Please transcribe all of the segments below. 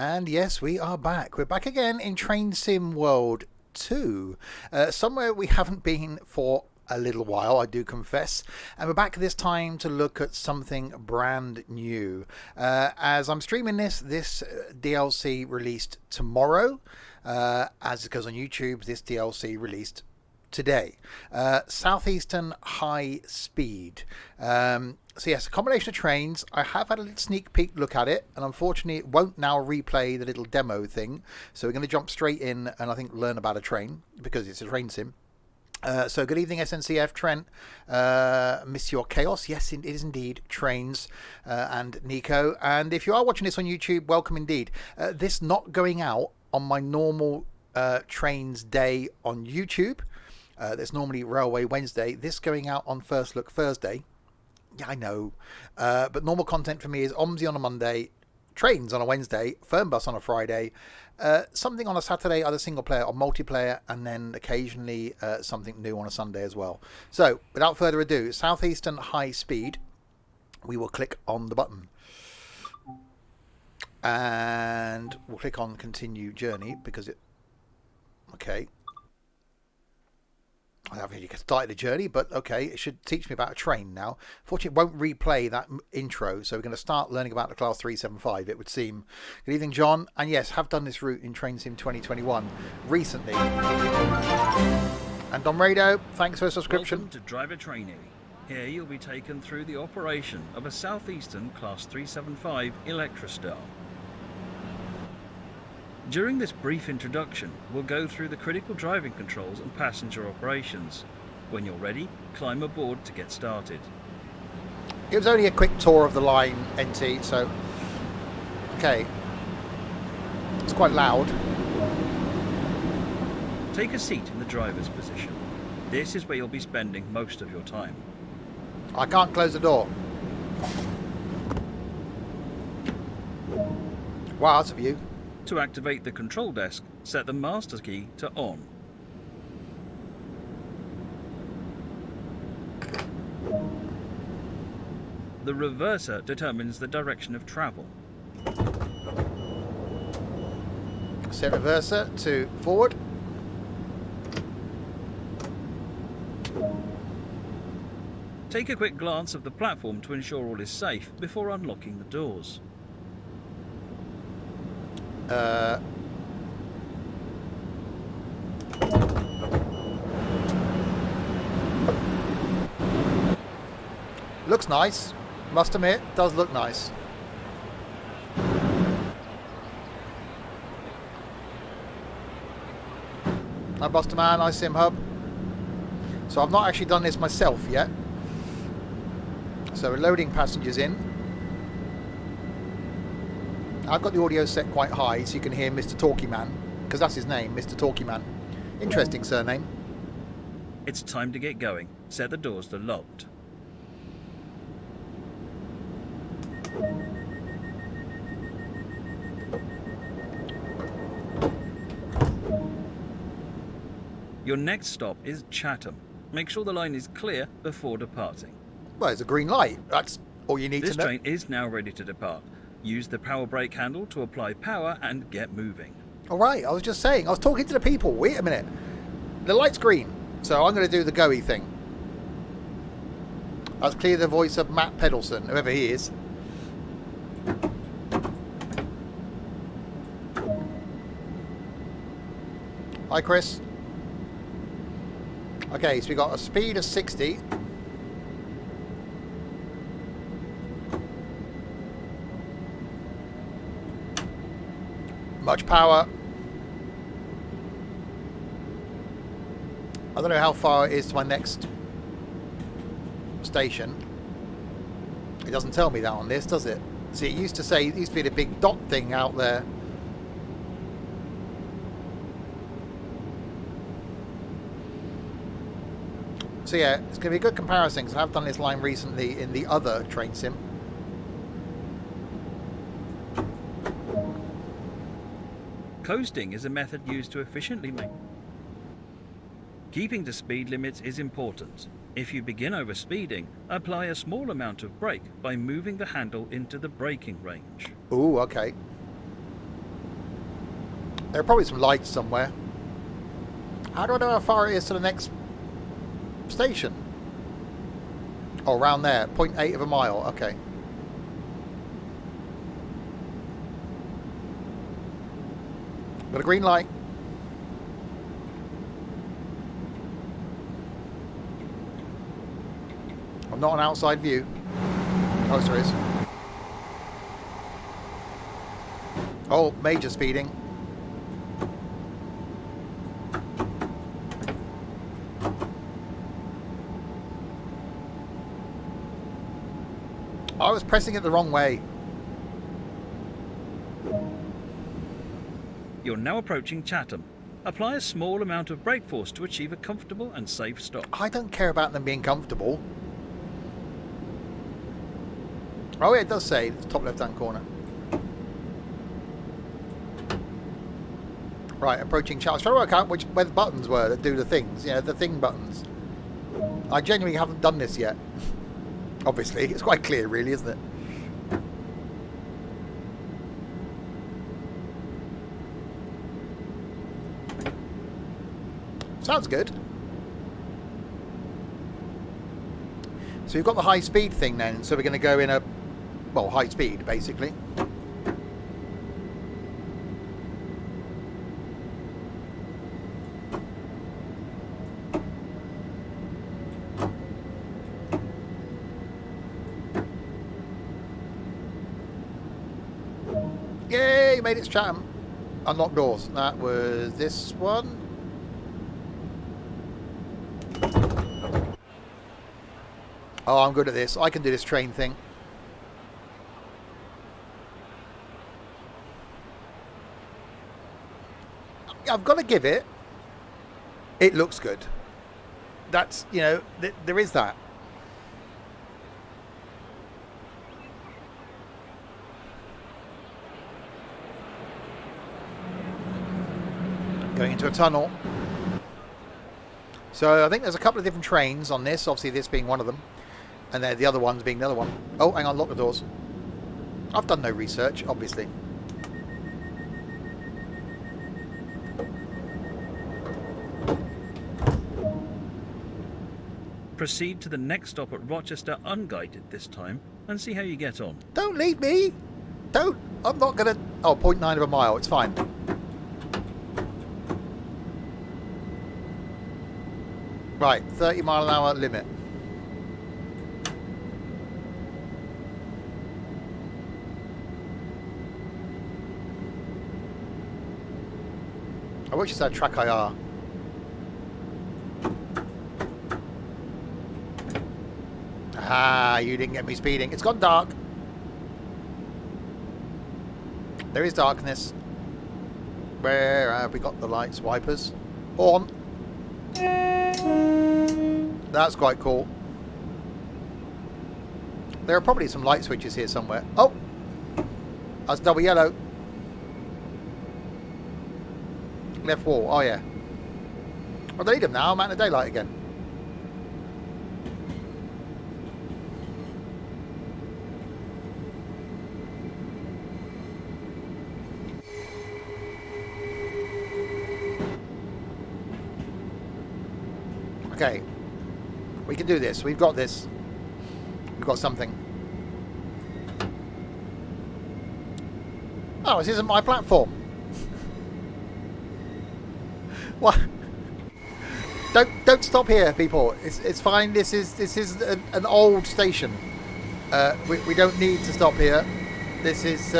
And yes, we are back. We're back again in Train Sim World 2. Somewhere we haven't been for a little while, I do confess. And we're back this time to look at something brand new. As I'm streaming this DLC released tomorrow. As it goes on YouTube, this DLC released today. Southeastern High Speed. So yes, a combination of trains. I have had a little sneak peek look at it, and unfortunately it won't now replay the little demo thing. So we're going to jump straight in and I think learn about a train, because it's a train sim. So good evening SNCF, Trent, Monsieur Chaos, yes it is indeed, Trains, and Nico. And if you are watching this on YouTube, welcome indeed. This not going out on my normal Trains day on YouTube. There's normally Railway Wednesday. This going out on First Look Thursday. Yeah, I know. But normal content for me is OMSI on a Monday, Trains on a Wednesday, Fernbus on a Friday, something on a Saturday, either single player or multiplayer, and then occasionally something new on a Sunday as well. So, without further ado, Southeastern High Speed. We will click on the button. And we'll click on Continue Journey because it... Okay. I haven't really started the journey, but okay, it should teach me about a train now. Fortunately, it won't replay that intro, so we're going to start learning about the Class 375, it would seem. Good evening, John. And yes, have done this route in Train Sim 2021 recently. And Don Rado, thanks for a subscription. Welcome to Driver Training. Here you'll be taken through the operation of a Southeastern Class 375 Electrostar. During this brief introduction, we'll go through the critical driving controls and passenger operations. When you're ready, climb aboard to get started. It was only a quick tour of the line, NT, so... Okay. It's quite loud. Take a seat in the driver's position. This is where you'll be spending most of your time. I can't close the door. Wow, that's a view. To activate the control desk, set the master key to on. The reverser determines the direction of travel. Set reverser to forward. Take a quick glance of the platform to ensure all is safe before unlocking the doors. Looks nice, must admit, does look nice. Hi Buster Man, hi Sim Hub. So I've not actually done this myself yet. So we're loading passengers in. I've got the audio set quite high so you can hear Mr. Talkie Man, because that's his name, Mr. Talkie Man. Interesting surname. It's time to get going. Set the doors to locked. Your next stop is Chatham. Make sure the line is clear before departing. Well, it's a green light. That's all you need to know. This train is now ready to depart. Use the power brake handle to apply power and get moving. All right, I was just saying. I was talking to the people. Wait a minute. The light's green, so I'm going to do the go-y thing. That's clear the voice of Matt Peddleson, whoever he is. Hi, Chris. Okay, so we got a speed of 60. Much power. I don't know how far it is to my next station. It doesn't tell me that on this, does it? See, it used to say, it used to be the big dot thing out there. So yeah, it's going to be a good comparison because I have done this line recently in the other train sim. Coasting is a method used to efficiently make. Keeping to speed limits is important. If you begin overspeeding, apply a small amount of brake by moving the handle into the braking range. Ooh, okay. There are probably some lights somewhere. How do I know how far it is to the next station? Oh, around there. 0.8 of a mile. Okay. Got a green light. I'm not on outside view. Oh, there is. Oh, major speeding. I was pressing it the wrong way. You're now approaching Chatham. Apply a small amount of brake force to achieve a comfortable and safe stop. I don't care about them being comfortable. Oh yeah, it does say it's top left hand corner. Right, approaching Chatham. I was trying to work out where the buttons were that do the things. You know, the thing buttons. I genuinely haven't done this yet. Obviously, it's quite clear really, isn't it? Sounds good. So we've got the high speed thing then. So we're going to go in a, well, high speed basically. Yay, made it to Chatham. Unlock doors. That was this one. Oh, I'm good at this. I can do this train thing. I've got to give it. It looks good. That's, you know, there is that. Going into a tunnel. So I think there's a couple of different trains on this. Obviously this being one of them. And then the other ones being the other one. Oh, hang on, lock the doors. I've done no research, obviously. Proceed to the next stop at Rochester unguided this time and see how you get on. Don't leave me! Don't! I'm not gonna... Oh, 0.9 of a mile, it's fine. Right, 30 mile an hour limit. I wish it said track IR. Ah, you didn't get me speeding. It's gone dark. There is darkness. Where have we got the lights? Wipers. Horn. That's quite cool. There are probably some light switches here somewhere. Oh! That's double yellow. Left wall. Oh, yeah. I don't need them now. I'm out in the daylight again. Okay. We can do this. We've got this. We've got something. Oh, this isn't my platform. What? Don't stop here, people. It's fine. This is an old station. We don't need to stop here. This is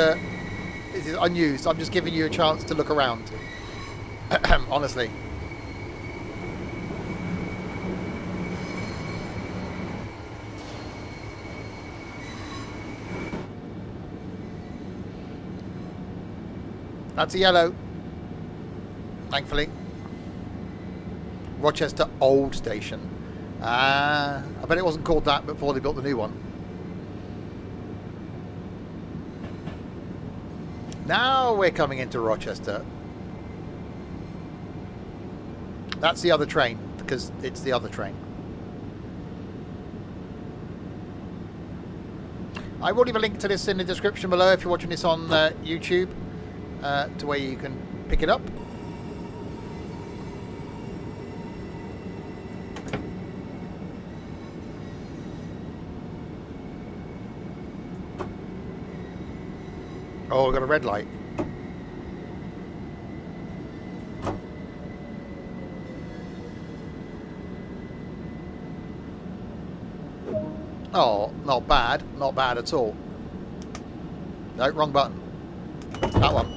unused. I'm just giving you a chance to look around. Honestly. That's a yellow. Thankfully. Rochester Old Station. I bet it wasn't called that before they built the new one. Now we're coming into Rochester. That's the other train, because it's the other train. I will leave a link to this in the description below if you're watching this on YouTube, to where you can Pick it up. Oh, we've got a red light. Oh, not bad. Not bad at all. No, wrong button. That one.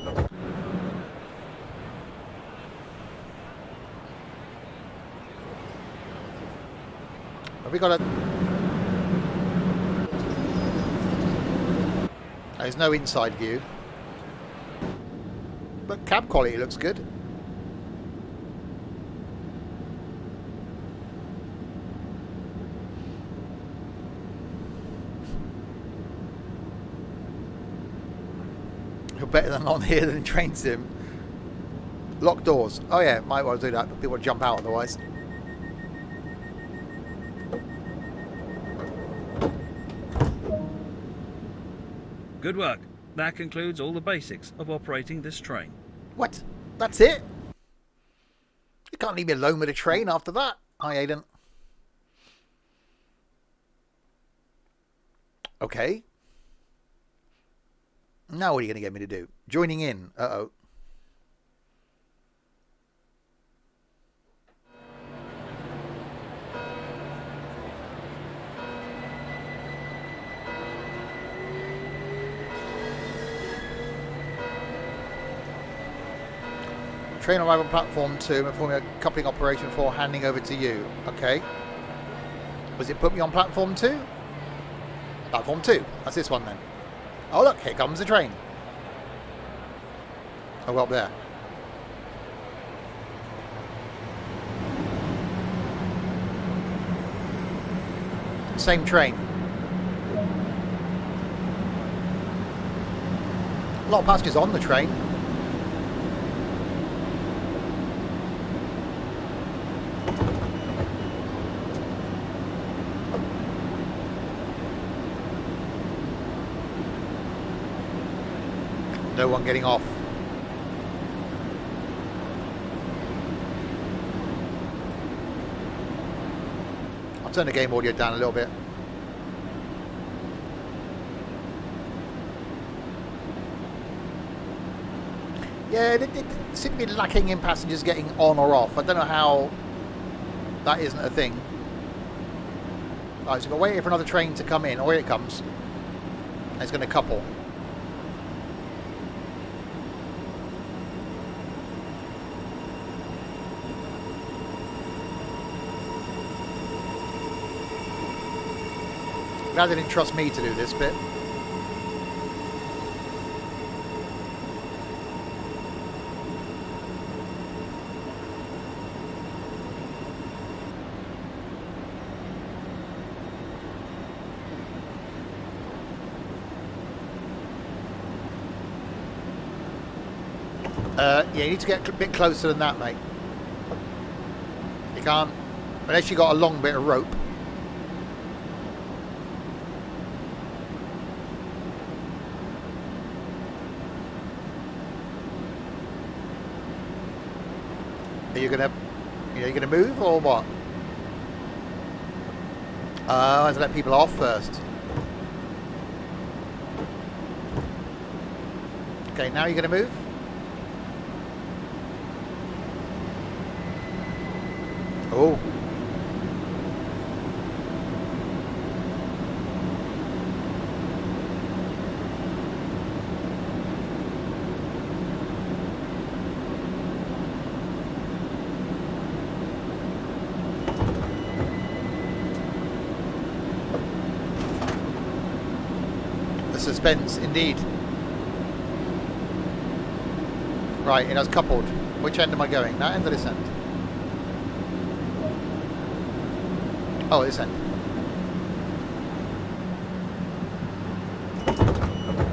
Have we got a... There's no inside view. But cab quality looks good. You're better than on here than train sim. Locked doors. Oh yeah, might well do that, but people would jump out otherwise. Good work. That concludes all the basics of operating this train. What? That's it? You can't leave me alone with a train after that. Hi, Aidan. Okay. Now what are you going to get me to do? Joining in. Uh-oh. Train arrival on platform 2, performing a coupling operation before handing over to you. Okay. Was it put me on platform 2? Platform 2. That's this one then. Oh look, here comes the train. Oh, well, up there. Same train. A lot of passengers on the train. No one getting off. I'll turn the game audio down a little bit. Yeah, it seems to be lacking in passengers getting on or off. I don't know how that isn't a thing. Right, so we're waiting for another train to come in. Oh, here it comes. It's going to couple. Glad they didn't trust me to do this bit. Yeah, you need to get a bit closer than that, mate. You can't, unless you got a long bit of rope. Are you gonna move or what? I have to let people off first. Okay, now you're gonna move. Oh. The suspense, indeed. Right, it has coupled. Which end am I going? That end or this end? Oh, this end.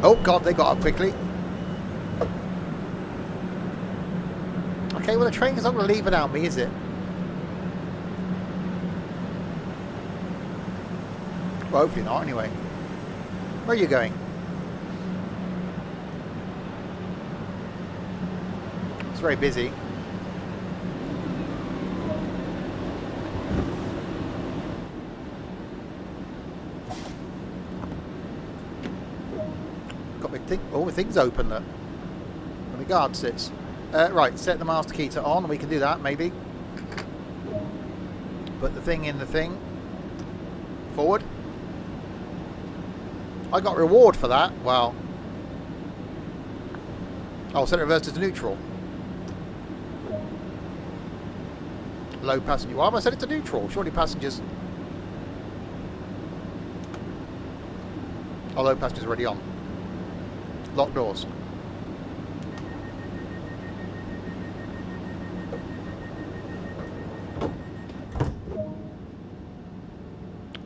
Oh god, they got up quickly. Okay, well the train is not going to leave without me, is it? Well, hopefully not, anyway. Where are you going? It's very busy. Got me all the things open that. And the guard sits. Right, set the master key to on. We can do that, maybe. Put the thing in the thing. Forward. I got reward for that. Wow. Oh, set it reverse to neutral. Low passenger. Why have I set it to neutral? Surely passengers. Oh, low passengers already on. Lock doors.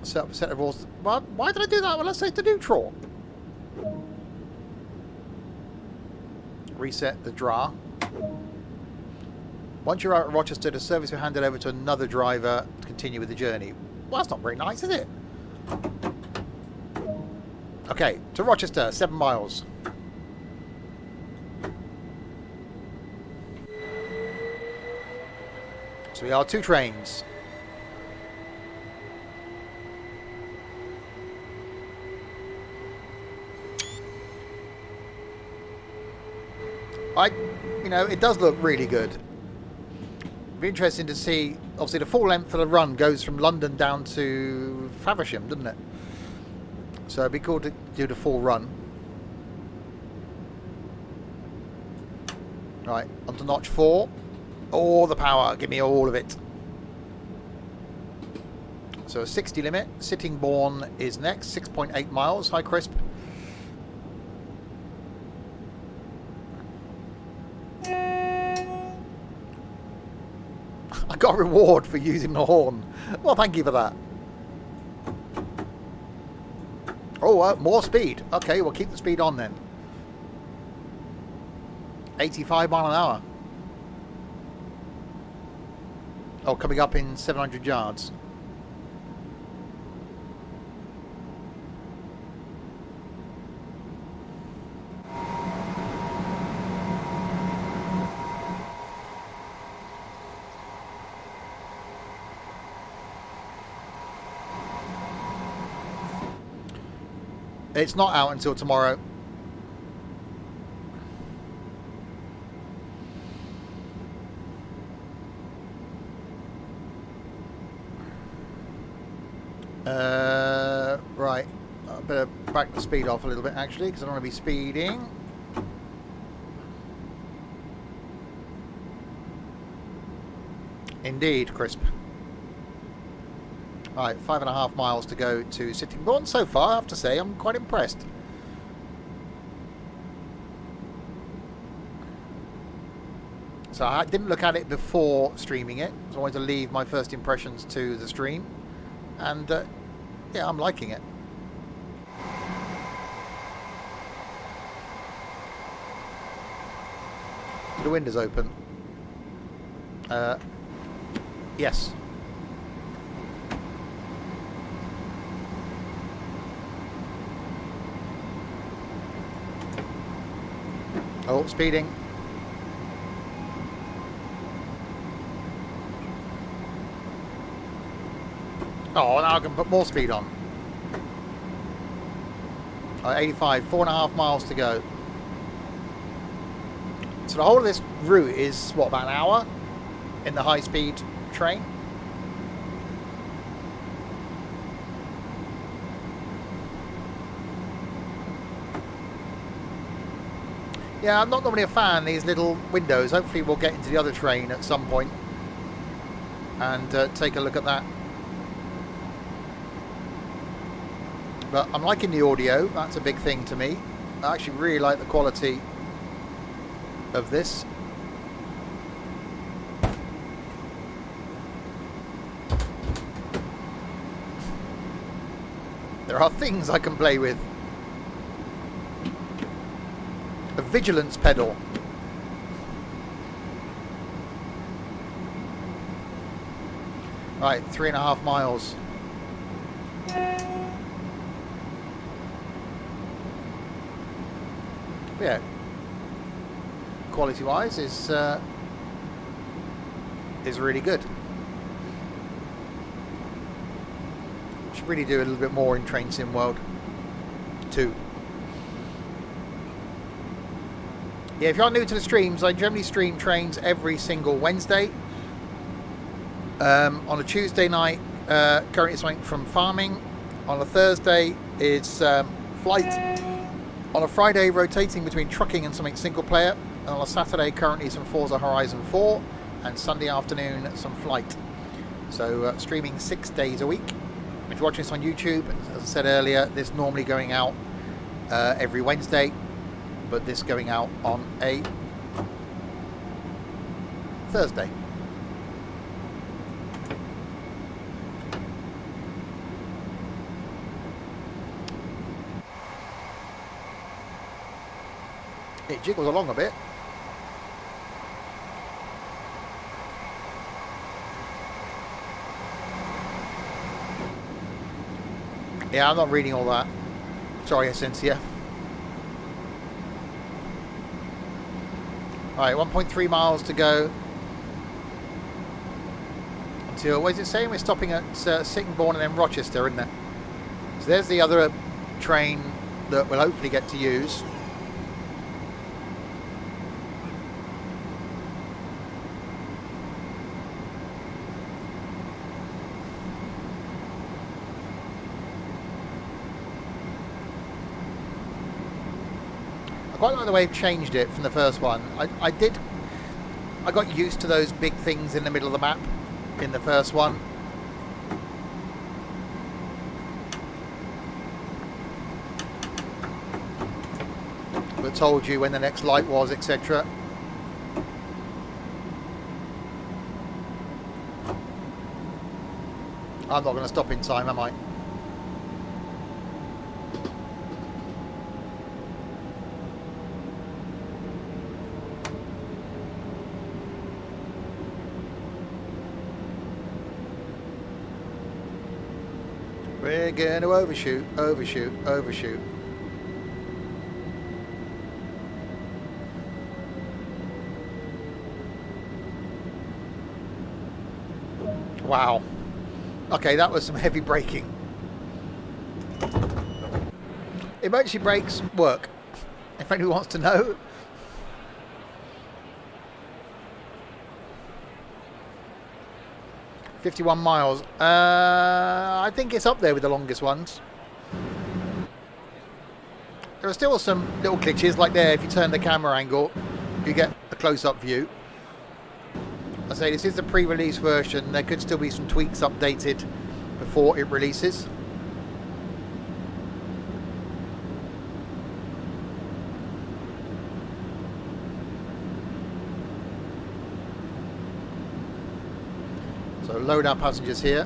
Set up a set of rules. Well, why did I do that? Well, let's say to neutral. Reset the draw. Once you're out at Rochester, the service will hand it over to another driver to continue with the journey. Well, that's not very nice, is it? Okay, to Rochester, 7 miles. So we are 2 trains. You know, it does look really good. It'd be interesting to see. Obviously, the full length of the run goes from London down to Faversham, doesn't it? So it'd be cool to do the full run. Right, onto notch 4. All the power, give me all of it. So a 60 limit. Sittingbourne is next, 6.8 miles. Hi, Crisp. I got a reward for using the horn. Well, thank you for that. Oh, more speed. Okay, we'll keep the speed on then. 85 mile an hour. Oh, coming up in 700 yards. It's not out until tomorrow. Right. I better back the speed off a little bit actually, because I don't want to be speeding. Indeed, Crisp. Right, 5.5 miles to go to Sittingbourne. So far, I have to say, I'm quite impressed. So I didn't look at it before streaming it, so I wanted to leave my first impressions to the stream. And, yeah, I'm liking it. The window's open. Yes. Oh, speeding. Oh, now I can put more speed on. 85, 4.5 miles to go. So the whole of this route is, what, about an hour in the high-speed train? Yeah, I'm not normally a fan of these little windows. Hopefully we'll get into the other train at some point and take a look at that. But I'm liking the audio. That's a big thing to me. I actually really like the quality of this. There are things I can play with. A vigilance pedal. Right, 3.5 miles. Yeah, quality wise is is really good. Should really do a little bit more in Train Sim World 2. Yeah, if you're new to the streams, I generally stream trains every single Wednesday. On a Tuesday night, currently something from farming. On a Thursday, it's flight. On a Friday, rotating between trucking and something single player. And on a Saturday, currently some Forza Horizon 4. And Sunday afternoon, some flight. So streaming 6 days a week. If you're watching this on YouTube, as I said earlier, this normally going out every Wednesday, but this going out on a Thursday. It jiggles along a bit. Yeah, I'm not reading all that. Sorry, Essentia. Right, 1.3 miles to go until, what is it saying? We're stopping at Sittingbourne and then Rochester, isn't it? So there's the other train that we'll hopefully get to use. I quite like the way they've changed it from the first one. I got used to those big things in the middle of the map in the first one. That told you when the next light was, etc. I'm not going to stop in time, am I? We're going to overshoot, overshoot, overshoot. Wow. Okay, that was some heavy braking. Emergency brakes work, if anyone wants to know. $51 miles. I think it's up there with the longest ones. There are still some little glitches, like there, if you turn the camera angle, you get a close-up view. I say this is the pre-release version. There could still be some tweaks updated before it releases. So load our passengers here.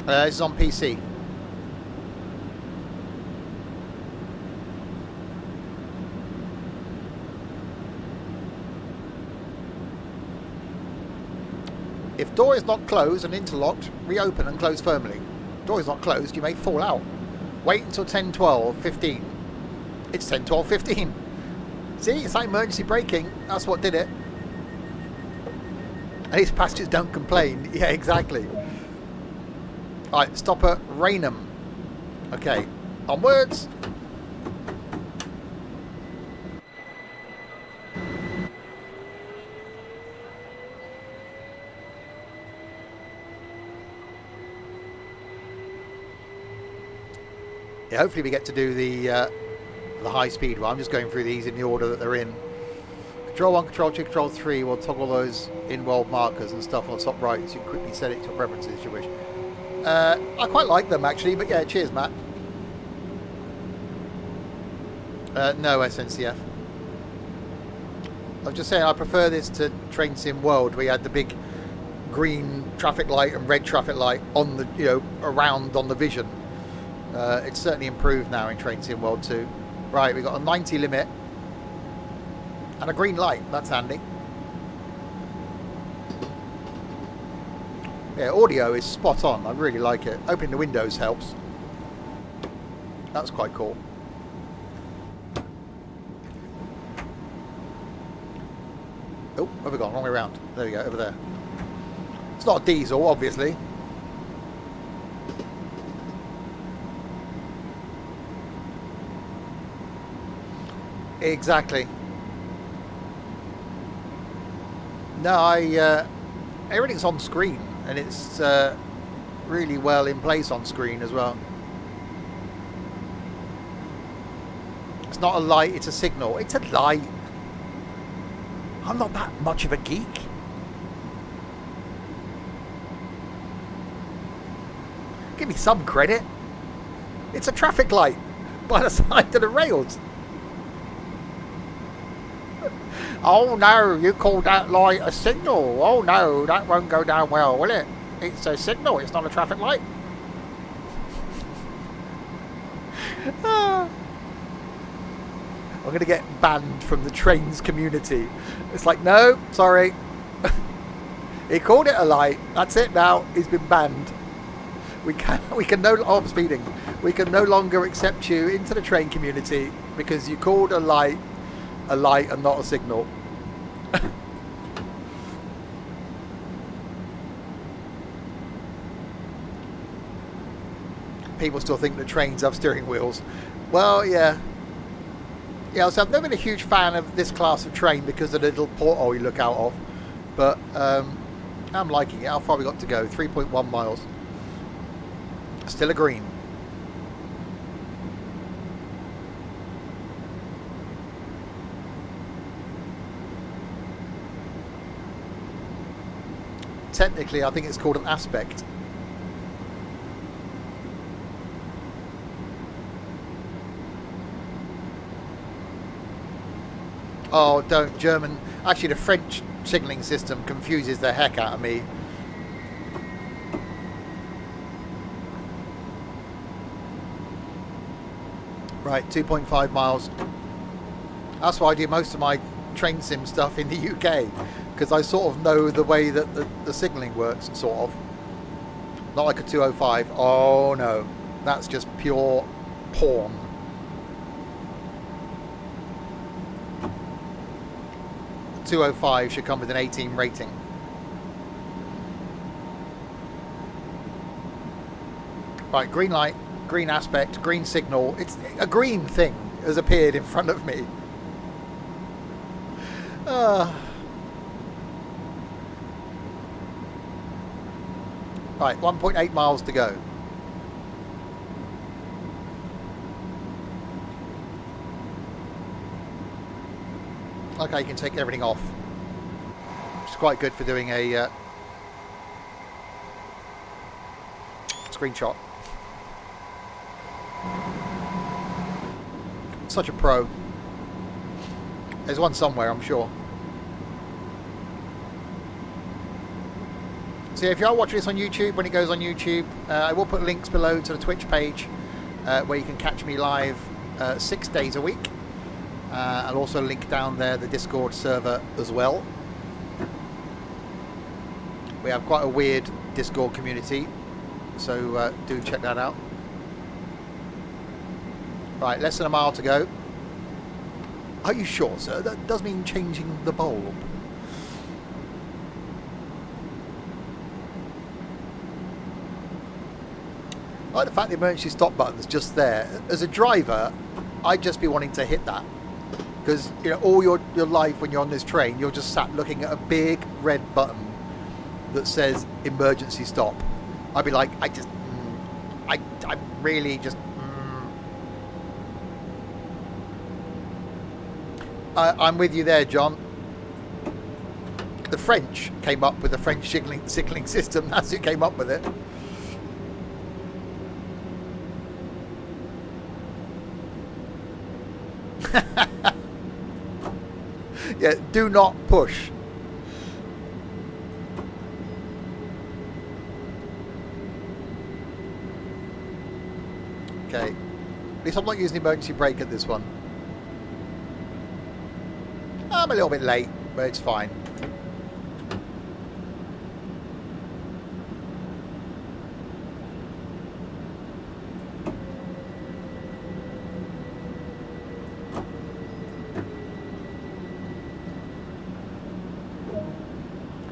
This is on PC. If door is not closed and interlocked, reopen and close firmly. Door is not closed, you may fall out. Wait until 10, 12, 15. It's 10, 12, 15. See, it's like emergency braking. That's what did it. At least passengers don't complain. Yeah, exactly. Alright, stop at Raynham. Okay, onwards. Yeah, hopefully we get to do the high speed one. I'm just going through these in the order that they're in. Control 1, Control 2, Control 3 will toggle those in-world markers and stuff on the top right, so you can quickly set it to your preferences if you wish. I quite like them actually, but yeah, cheers Matt. No SNCF. I was just saying I prefer this to Train Sim World, where you had the big green traffic light and red traffic light on the, you know, around on the vision. It's certainly improved now in Train Sim World 2. Right, we've got a 90 limit and a green light. That's handy. Yeah, audio is spot on. I really like it. Opening the windows helps. That's quite cool. Oh, where have we gone? Wrong way around. There we go, over there. It's not a diesel, obviously. Exactly. No, everything's on screen, and it's really well in place on screen as well. It's not a light, it's a signal. It's a light. I'm not that much of a geek. Give me some credit. It's a traffic light by the side of the rails. Oh no, you called that light a signal. Oh no, that won't go down well, will it? It's a signal, it's not a traffic light. I'm going to get banned from the trains community. It's like, no, sorry. He called it a light. That's it now. He's been banned. We can no, oh, I'm speeding. We can no longer accept you into the train community because you called a light and not a signal. People still think that trains have steering wheels. Well, yeah. Yeah, so I've never been a huge fan of this class of train because of the little porthole you look out of. But I'm liking it. How far have we got to go? 3.1 miles. Still a green. Technically, I think it's called an aspect. Oh, don't. German. Actually, the French signalling system confuses the heck out of me. Right, 2.5 miles. That's why I do most of my train sim stuff in the UK. Because I sort of know the way that the signalling works, sort of. Not like a 205. Oh, no. That's just pure porn. The 205 should come with an 18 rating. Right, green light, green aspect, green signal. It's a green thing has appeared in front of me. Right, 1.8 miles to go. Okay, you can take everything off. Which is quite good for doing a screenshot. Such a pro. There's one somewhere, I'm sure. So if you are watching this on YouTube, when it goes on YouTube, I will put links below to the Twitch page where you can catch me live 6 days a week. I'll also link down there the Discord server as well. We have quite a weird Discord community, so do check that out. Right, less than a mile to go. Are you sure, sir? That does mean changing the bulb. I like the fact the emergency stop button's just there. As a driver, I'd just be wanting to hit that. Because, you know, all your life when you're on this train, you're just sat looking at a big red button that says emergency stop. I'd be like, I really just... I'm with you there, John. The French came up with the French signaling system. That's who came up with it. Yeah, do not push. Okay. At least I'm not using the emergency brake at this one. I'm a little bit late, but it's fine.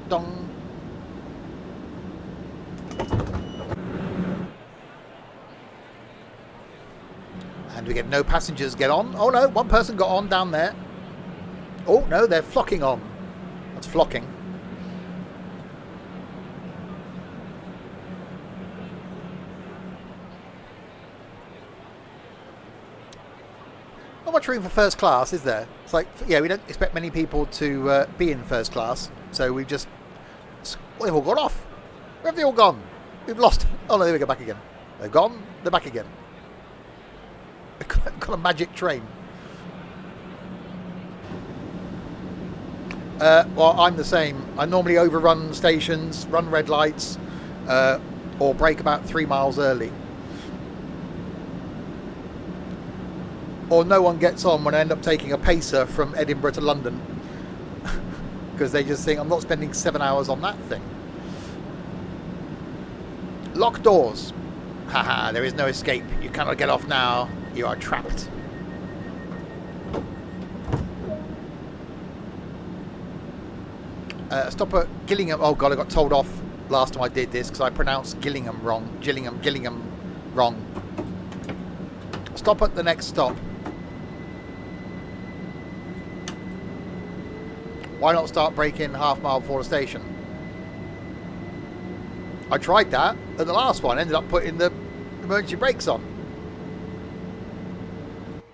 Dong. And we get no passengers get on. Oh no, one person got on down there. Oh no, they're flocking on. That's flocking. Not much room for first class, is there? It's like, yeah, we don't expect many people to be in first class, so we've just... Well, they've all gone off. Where have they all gone? We've lost... Oh no, there we go, back again. They're gone, they're back again. Got a magic train. Well, I'm the same. I normally overrun stations, run red lights, or brake about 3 miles early. Or no one gets on when I end up taking a pacer from Edinburgh to London. Because they just think, I'm not spending 7 hours on that thing. Locked doors. Haha, there is no escape. You cannot get off now. You are trapped. Stop at Gillingham. Oh god, I got told off last time I did this because I pronounced Gillingham wrong. Gillingham wrong. Stop at the next stop. Why not start braking half mile before the station? I tried that at the last one, ended up putting the emergency brakes on.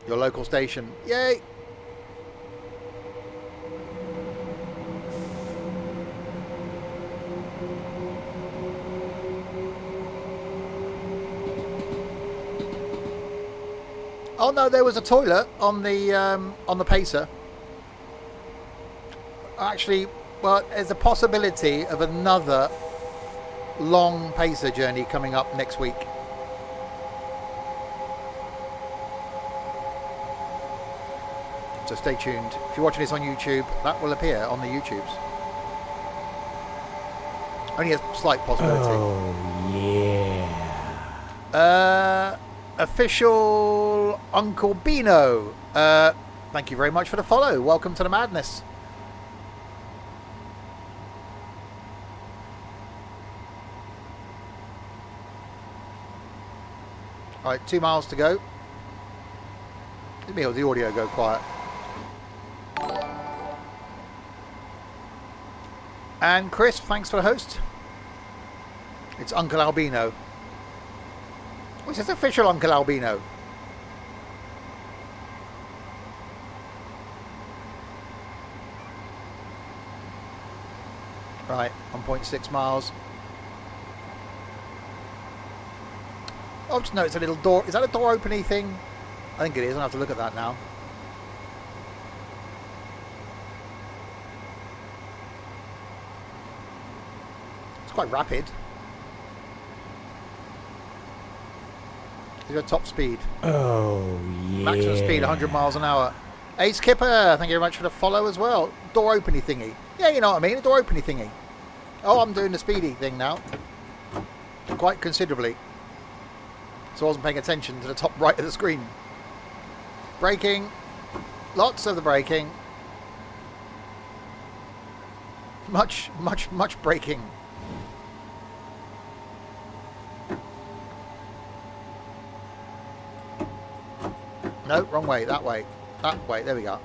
Your local station. Yay! Oh no, there was a toilet on the pacer. Actually, well, there's a possibility of another long pacer journey coming up next week. So stay tuned. If you're watching this on YouTube, that will appear on the YouTubes. Only a slight possibility. Oh, yeah. Official Uncle Bino. Thank you very much for the follow. Welcome to the madness. Alright, 2 miles to go. Let me hear the audio go quiet. And Chris, thanks for the host. It's Uncle Albino. Oh, is this official Uncle Albino? Right, 1.6 miles. I've just noticed a little door. Is that a door opening thing? I think it is. I'll have to look at that now. It's quite rapid. Is your top speed? Oh, yeah. Maximum speed 100 miles an hour. Hey Skipper, thank you very much for the follow as well. Door opening thingy. Yeah, you know what I mean. A door opening thingy. Oh, I'm doing the speedy thing now. Quite considerably. So I wasn't paying attention to the top right of the screen. Braking. Lots of the braking. Much braking. No, wrong way. That way. That way. There we go.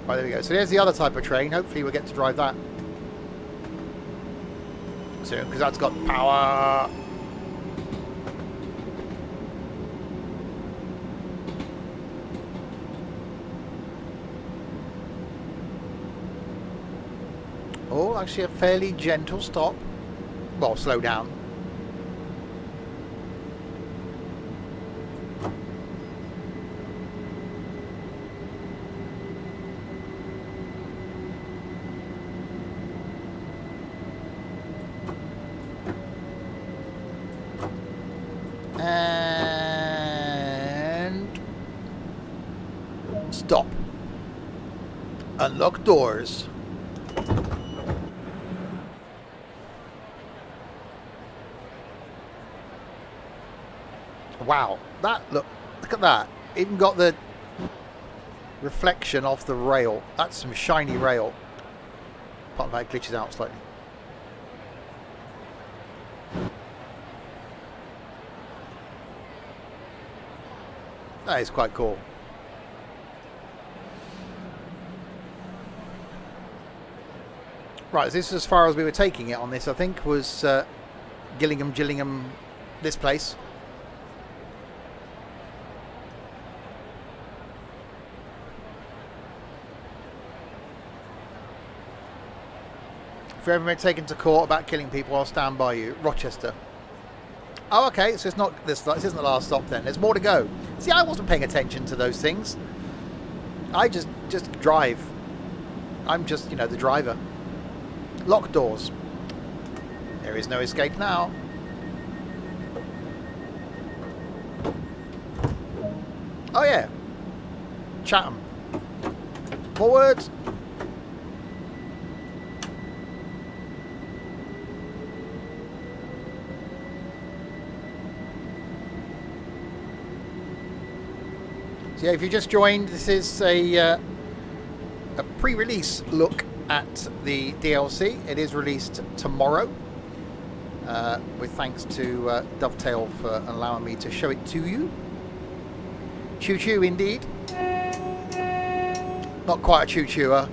Right, there we go. So there's the other type of train. Hopefully we'll get to drive that soon, because that's got power. Oh, actually a fairly gentle stop. Well, slow down. And stop. Unlock doors. Wow, look at that. Even got the reflection off the rail. That's some shiny rail. Part of that glitches out slightly. That is quite cool. Right, this is as far as we were taking it on this, I think, was Gillingham, this place. If you're ever been taken to court about killing people, I'll stand by you. Rochester. Oh, okay, so it's not this isn't the last stop then. There's more to go. See, I wasn't paying attention to those things. I just drive. I'm just, you know, the driver. Locked doors. There is no escape now. Oh yeah. Chatham. Forward. So yeah, if you just joined, this is a pre-release look at the DLC. It is released tomorrow. With thanks to Dovetail for allowing me to show it to you. Choo choo indeed. Not quite a choo chooer.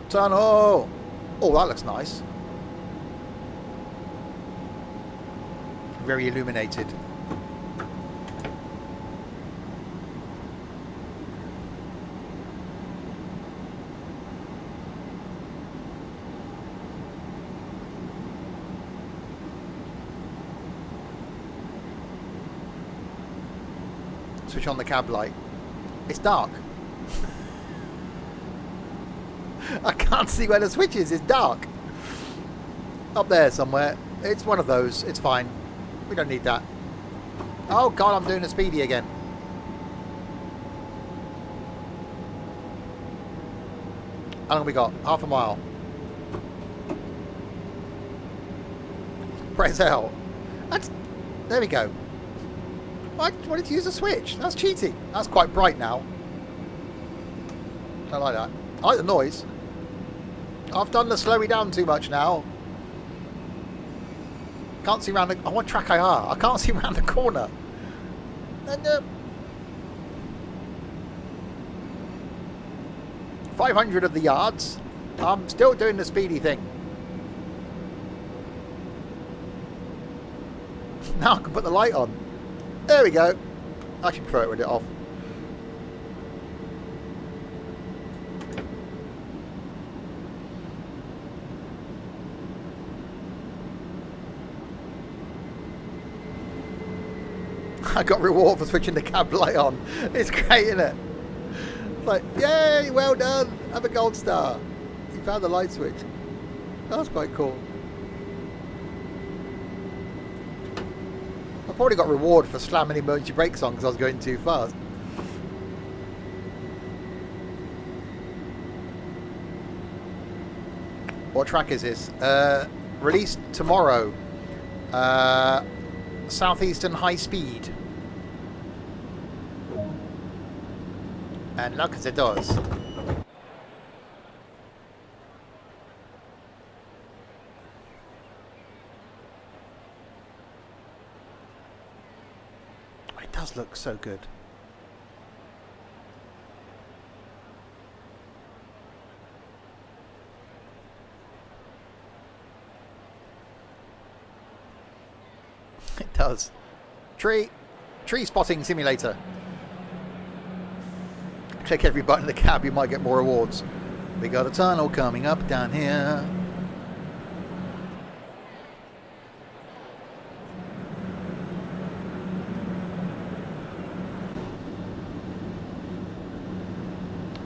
Tunnel. Oh, that looks nice. Very illuminated. Switch on the cab light. It's dark. I can't see where the switch is. It's dark. Up there somewhere. It's one of those. It's fine. We don't need that. Oh god, I'm doing a speedy again. How long have we got? Half a mile. Press L. There we go. I wanted to use a switch. That's cheating. That's quite bright now. I like that. I like the noise. I've done the slowing down too much now. Can't see around the... Oh, what track I are? I can't see around the corner. And, 500 of the yards. I'm still doing the speedy thing. Now I can put the light on. There we go. I should prefer it with it off. I got reward for switching the cab light on. It's great, isn't it? It's like, yay, well done. Have a gold star. You found the light switch. That's quite cool. I probably got reward for slamming emergency brakes on because I was going too fast. What track is this? Released tomorrow. Southeastern High Speed. And look as it does. It does look so good. It does. Tree spotting simulator. Click every button in the cab, you might get more rewards. We got a tunnel coming up down here.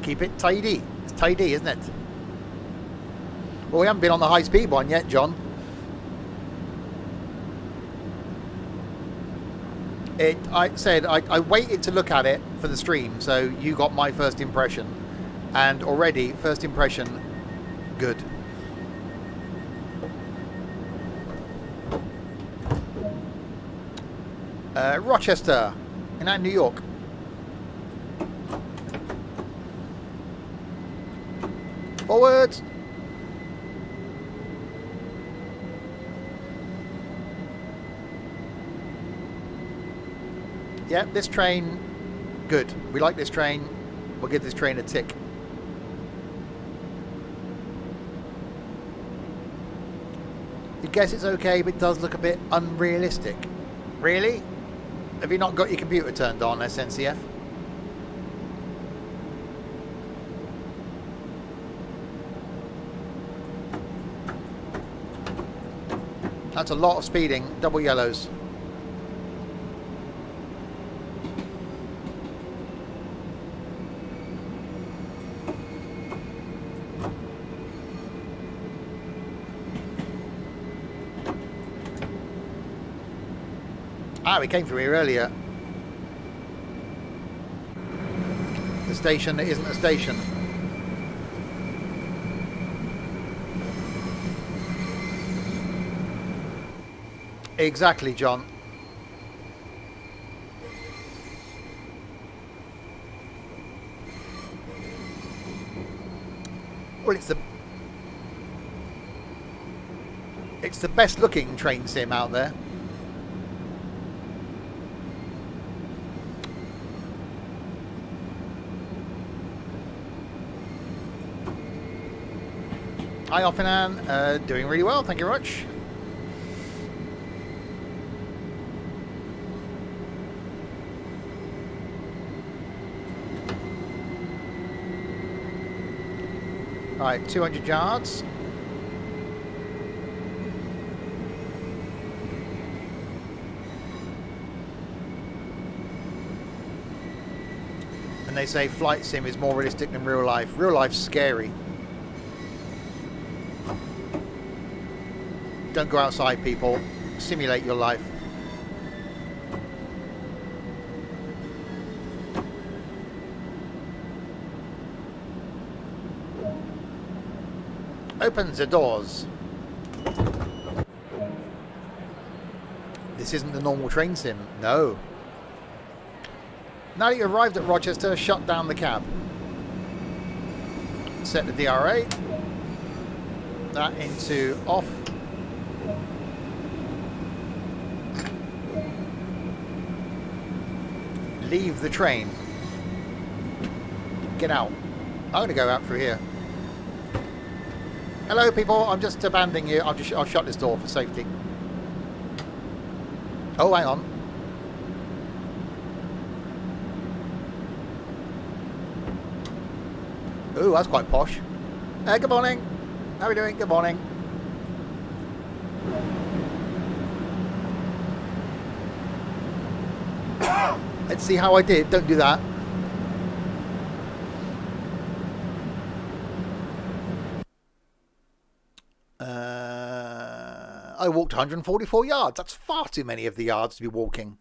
Keep it tidy. It's tidy, isn't it? Well, we haven't been on the high speed one yet, John. I said I waited to look at it for the stream, so you got my first impression, and already first impression good. Rochester. In New York. Forwards. Yeah, this train, good. We like this train. We'll give this train a tick. You guess it's okay, but it does look a bit unrealistic. Really? Have you not got your computer turned on, SNCF? That's a lot of speeding. Double yellows. Ah, we came through here earlier. The station that isn't a station. Exactly, John. Well, it's the best looking train sim out there. Hi, Offinan. Doing really well, thank you very much. Right, 200 yards. And they say flight sim is more realistic than real life. Real life's scary. Don't go outside, people. Simulate your life. Open the doors. This isn't the normal train sim. No. Now that you arrived at Rochester, shut down the cab. Set the DRA. That into off. Leave the train. Get out. I'm going to go out through here. Hello, people. I'm just abandoning you. I'll shut this door for safety. Oh, hang on. Ooh, that's quite posh. Good morning. How are we doing? Good morning. Let's see how I did. Don't do that. I walked 144 yards. That's far too many of the yards to be walking.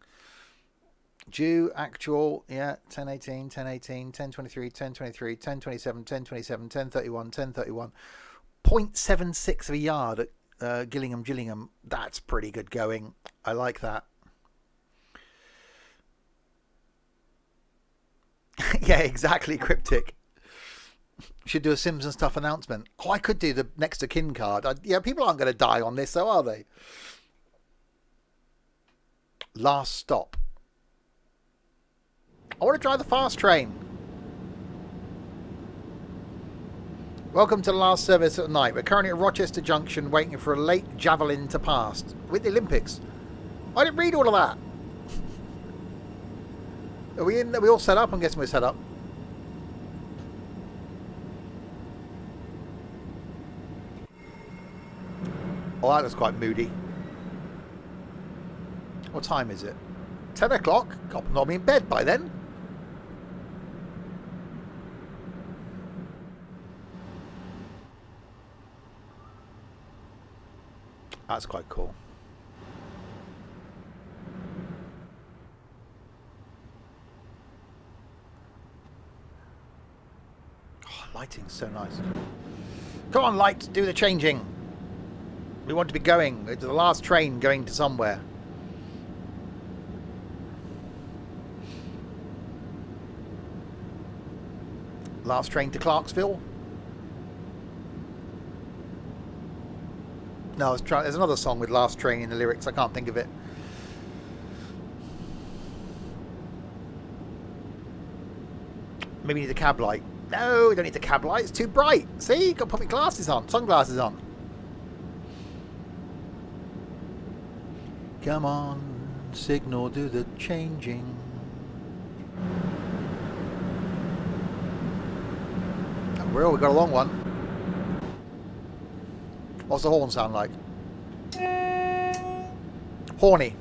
Due, actual, yeah, 10:18, 10:18, 10:23, 10:23, 10:27, 10:27, 10:31, 10:31. 0.76 of a yard at Gillingham. That's pretty good going. I like that. Yeah, exactly, Cryptic. Should do a Simpson Stuff announcement. Oh, I could do the next of kin card. Yeah, people aren't going to die on this, though, are they? Last stop. I want to drive the fast train. Welcome to the last service at night. We're currently at Rochester Junction waiting for a late javelin to pass. With the Olympics. I didn't read all of that. Are we in? Are we all set up? I'm guessing we're set up. Oh, that was quite moody. What time is it? 10 o'clock? God, not be in bed by then. That's quite cool. Oh, lighting's so nice. Come on, light, do the changing. We want to be going. It's the last train going to somewhere. Last train to Clarksville. No, I was trying. There's another song with Last Train in the lyrics. I can't think of it. Maybe need a cab light. No, we don't need the cab light. It's too bright. See, got to put my glasses on. Sunglasses on. Come on, signal, do the changing. Well, we got a long one. What's the horn sound like? Horny.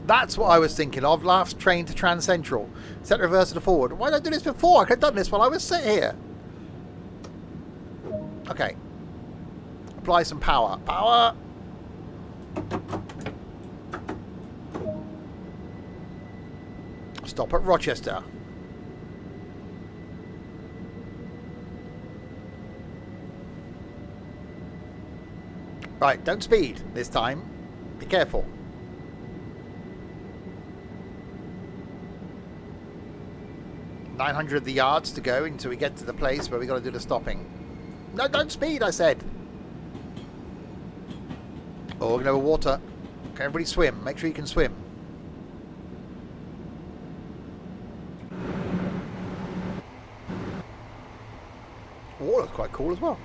That's what I was thinking of. Last train to Trans Central. Set reverse to forward. Why did I do this before? I could have done this while I was sitting here. Okay. Apply some power. Power! Stop at Rochester. Right, don't speed this time. Be careful. $900 the yards to go until we get to the place where we got to do the stopping. No, don't speed, I said. Oh, we're going over water. Okay, everybody swim. Make sure you can swim. Water's quite cool as well.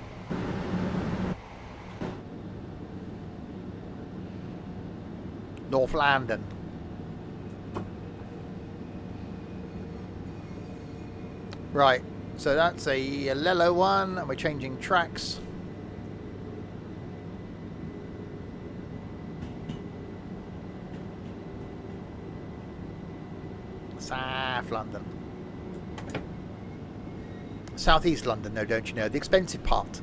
North London. Right, so that's a yellow one, and we're changing tracks. South London. Southeast London, no, don't you know? The expensive part.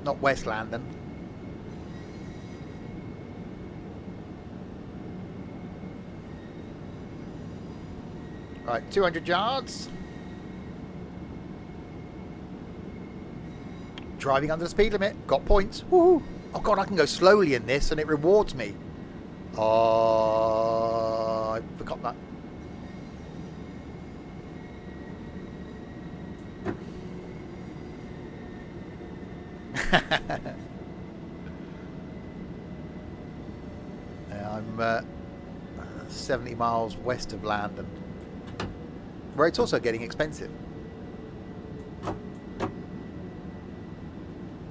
Not West London. Right, 200 yards. Driving under the speed limit. Got points. Woohoo! Oh god, I can go slowly in this and it rewards me. Oh, I forgot that. Yeah, I'm 70 miles west of London, where it's also getting expensive.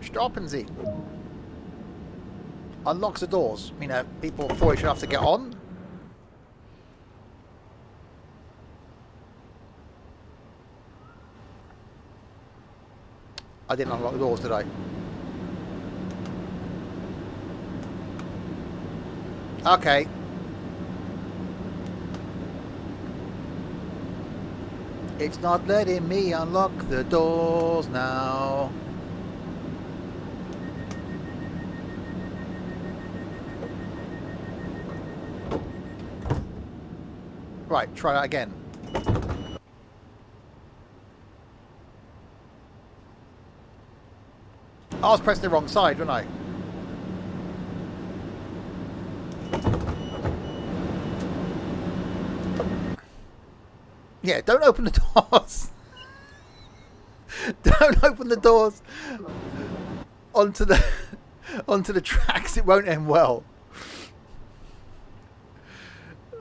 Stoppen Sie. Unlocks the doors. You know, people thought you should have to get on. I didn't unlock the doors, did I? Okay. It's not letting me unlock the doors now. Right, try that again. I was pressing the wrong side, wasn't I? Yeah, don't open the doors. Don't open the doors onto the tracks. It won't end well.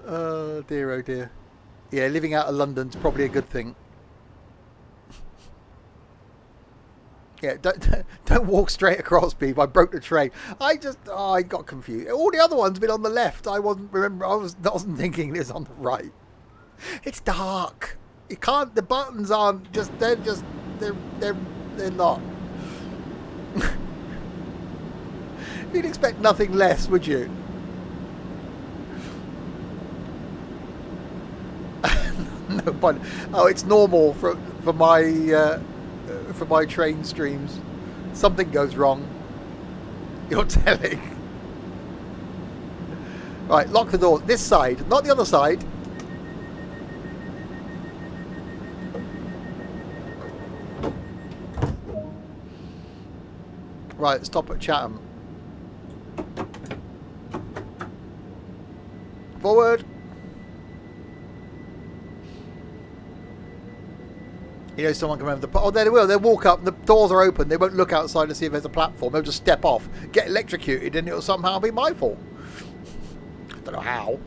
Oh dear, oh dear. Yeah, living out of London's probably a good thing. Yeah, don't walk straight across, people. I broke the train. I got confused. All the other ones have been on the left. I wasn't thinking it was on the right. It's dark. You can't. The buttons aren't just. They're not. You'd expect nothing less, would you? No point. Oh, it's normal for my train streams. Something goes wrong. You're telling. Right, lock the door. This side, not the other side. Right, stop at Chatham. Forward. You know, someone can remember the... Oh, they will. They'll walk up. The doors are open. They won't look outside to see if there's a platform. They'll just step off, get electrocuted, and it'll somehow be my fault. Don't know how.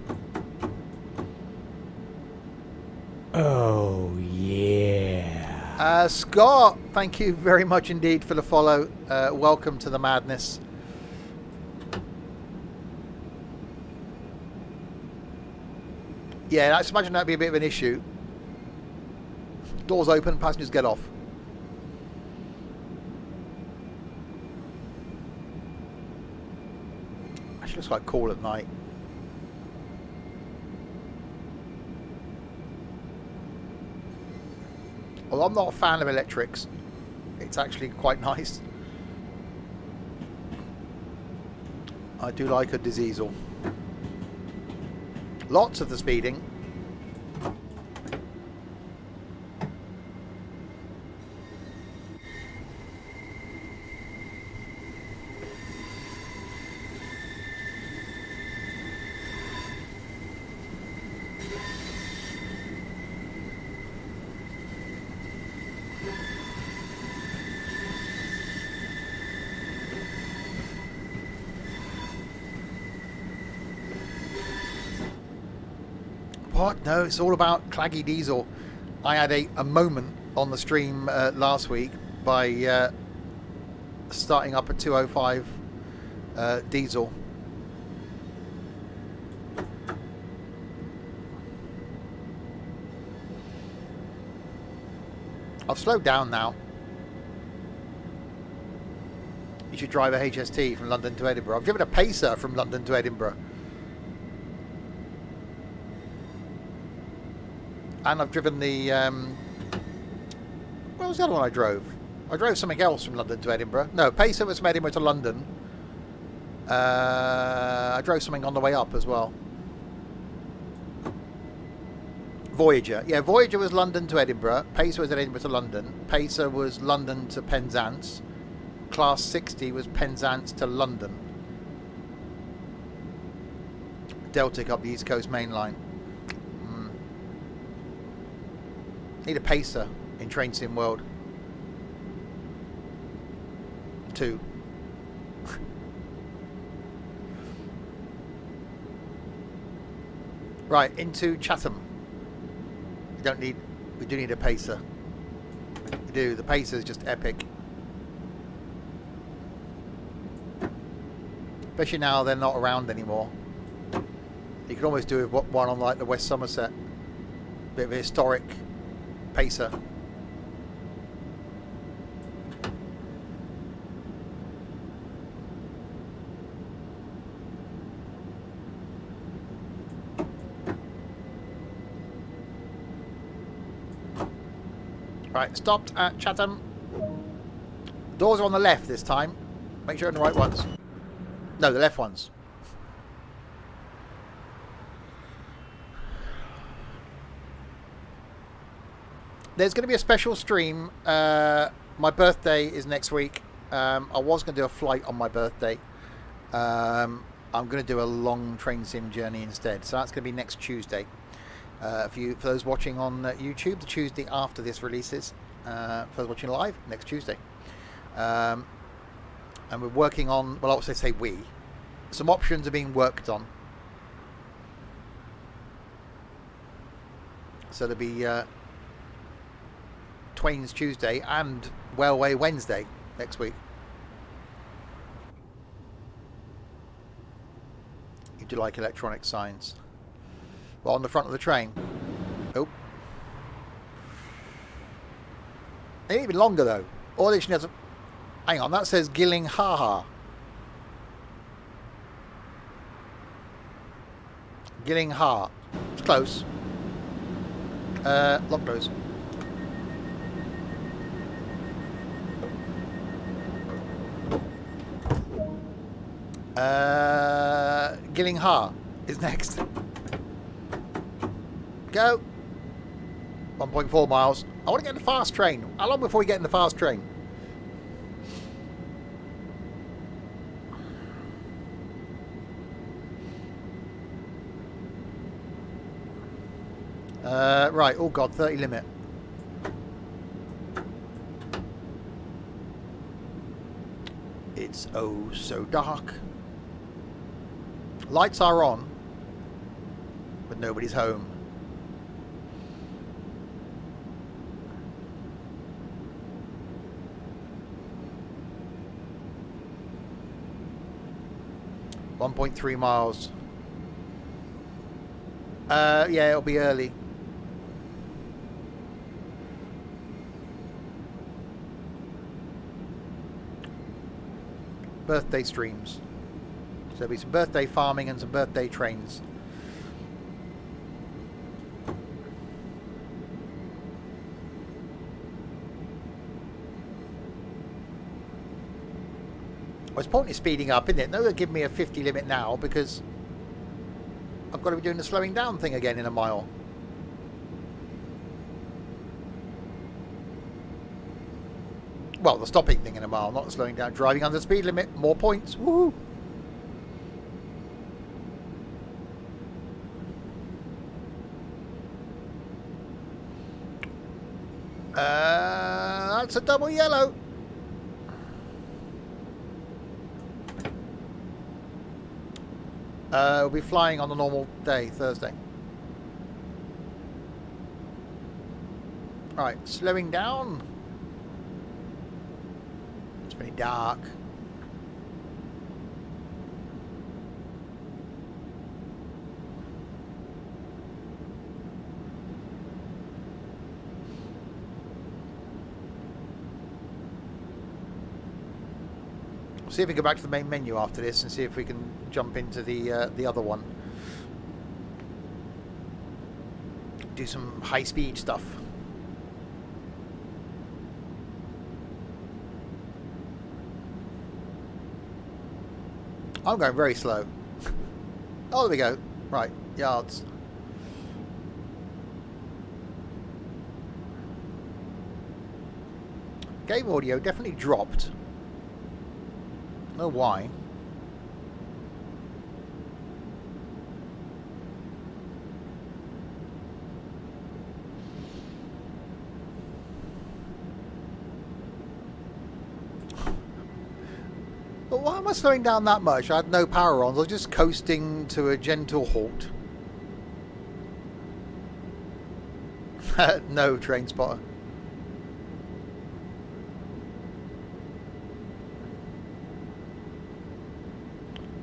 Oh, yeah. Scott, thank you very much indeed for the follow. Welcome to the madness. Yeah, I just imagine that'd be a bit of an issue. Doors open, passengers get off. Actually looks quite cool at night. Well, I'm not a fan of electrics. It's actually quite nice. I do like a diesel. Lots of the speeding. What? No, it's all about claggy diesel. I had a moment on the stream last week by starting up a 205 diesel. I've slowed down now. You should drive a HST from London to Edinburgh. I've driven a Pacer from London to Edinburgh. And I've driven the... what was the other one I drove? I drove something else from London to Edinburgh. No, Pacer was from Edinburgh to London. I drove something on the way up as well. Voyager. Yeah, Voyager was London to Edinburgh. Pacer was Edinburgh to London. Pacer was London to Penzance. Class 60 was Penzance to London. Deltic up the East Coast main line. Need a Pacer in Train Sim World 2. Right, into Chatham. We do need a Pacer. We do. The Pacer is just epic. Especially now they're not around anymore. You can almost do one on like the West Somerset. Bit of a historic Pacer. Right, stopped at Chatham. Doors are on the left this time. Make sure you're on the right ones. No, the left ones. There's going to be a special stream. My birthday is next week. I was going to do a flight on my birthday. I'm going to do a long train sim journey instead. So that's going to be next Tuesday. For those watching on YouTube, the Tuesday after this releases. For those watching live, next Tuesday. And we're working on, well, I say we. Some options are being worked on. So there'll be Twain's Tuesday and Wellway Wednesday next week. You do like electronic signs. Well, on the front of the train. Oh. They ain't even longer though. All this has a... Hang on, that says Gillinghaha. Gillinghaha. It's close. Lock those. Gillinghaha is next. Go. 1.4 miles. I want to get in the fast train. How long before we get in the fast train? Right, oh god, 30 limit. It's oh so dark. Lights are on, but nobody's home. .3 miles. Yeah, it'll be early. Birthday streams. So there'll be some birthday farming and some birthday trains. Well, it's pointless speeding up, isn't it? No, they'll give me a 50 limit now because I've got to be doing the slowing down thing again in a mile. Well, the stopping thing in a mile, not the slowing down. Driving under the speed limit, more points. Woohoo! That's a double yellow. We'll be flying on a normal day, Thursday. Right, slowing down. It's very dark. We'll see if we go back to the main menu after this and see if we can jump into the other one. Do some high-speed stuff. I'm going very slow. Oh, there we go. Right, yards. Game audio definitely dropped. I don't know why. But why am I slowing down that much? I had no power on. I was just coasting to a gentle halt. No train spotter.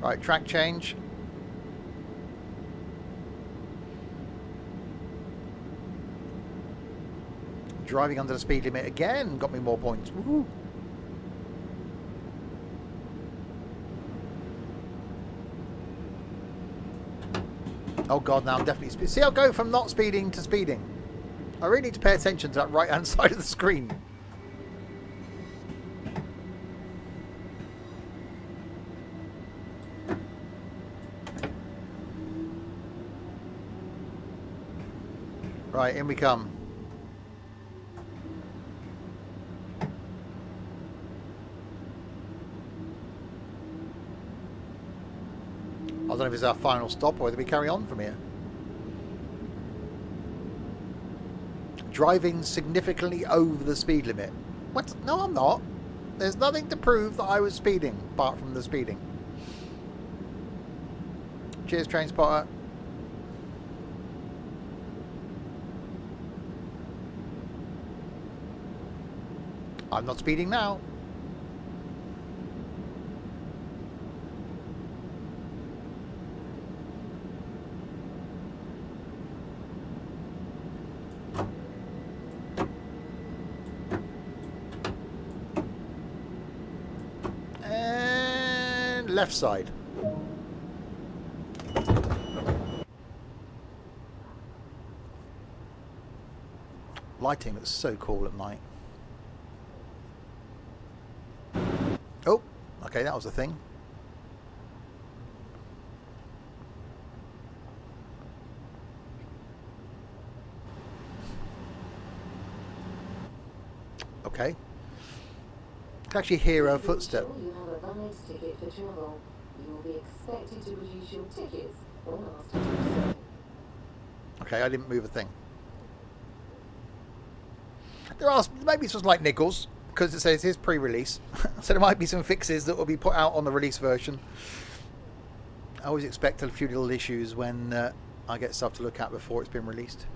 Right, track change. Driving under the speed limit again got me more points. Woohoo! Oh god, now I'm definitely speeding. See, I'll go from not speeding to speeding. I really need to pay attention to that right hand side of the screen. Right, in we come. I don't know if it's our final stop or whether we carry on from here. Driving significantly over the speed limit. What? No, I'm not. There's nothing to prove that I was speeding, apart from the speeding. Cheers, train spotter. I'm not speeding now. And left side. Lighting looks so cool at night. Oh, okay, that was the thing. Okay. I can actually hear her footstep. You have a valid ticket for travel. You will be expected to produce your tickets when asked to do so. Okay, I didn't move a thing. There are maybe some slight niggles because it says it's pre-release, so there might be some fixes that will be put out on the release version. I always expect a few little issues when I get stuff to look at before it's been released.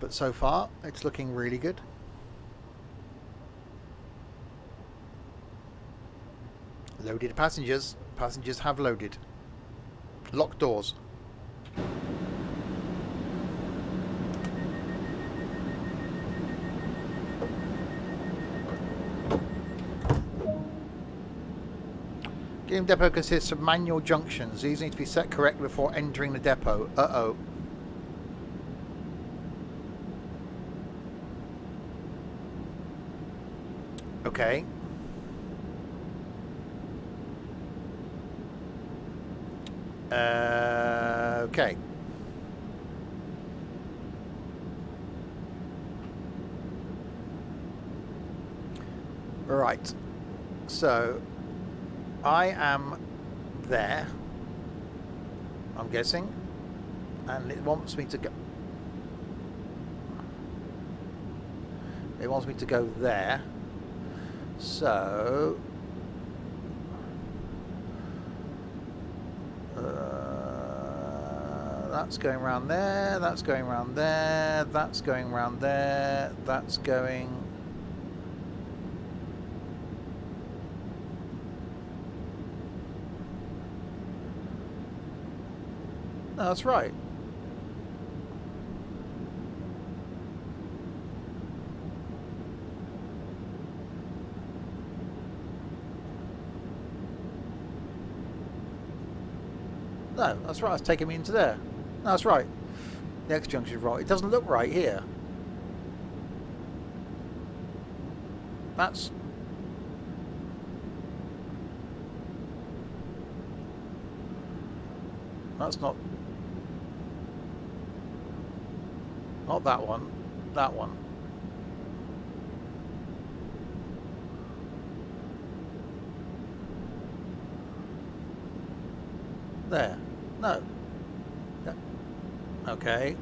But so far, it's looking really good. Loaded passengers. Passengers have loaded. Locked doors. Game depot consists of manual junctions. These need to be set correctly before entering the depot. Uh-oh. Okay. Okay. Right. So, I am there, I'm guessing, and it wants me to go. It wants me to go there. So, that's going around there, that's going around there, that's going around there, that's going... No, that's right. No, that's right. It's taking me into there. No, that's right. The X junction is right. It doesn't look right here. That's... That's not... Not that one. That one. There. No. Yeah. Okay.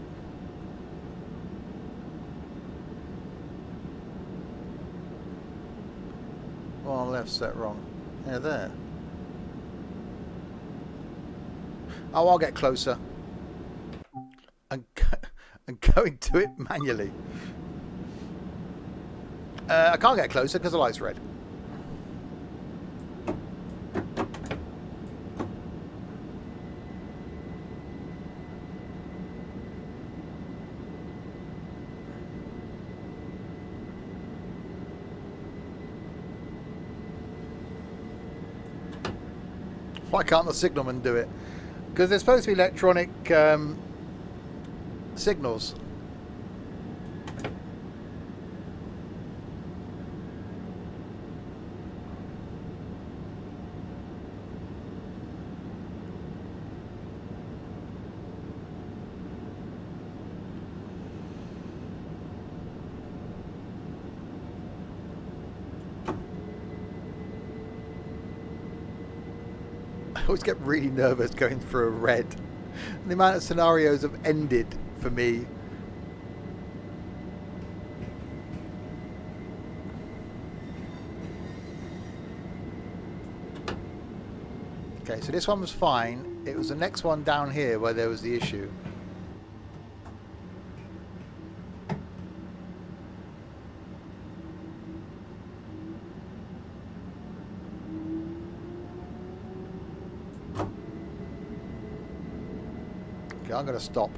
Well, on the left set wrong. Yeah, there. Oh, I'll get closer. And going to it manually. I can't get closer because the light's red. Why can't the signalman do it? Because they're supposed to be electronic signals. I always get really nervous going through a red. And the amount of scenarios have ended for me. Okay, so this one was fine. It was the next one down here where there was the issue. Okay, I'm going to stop.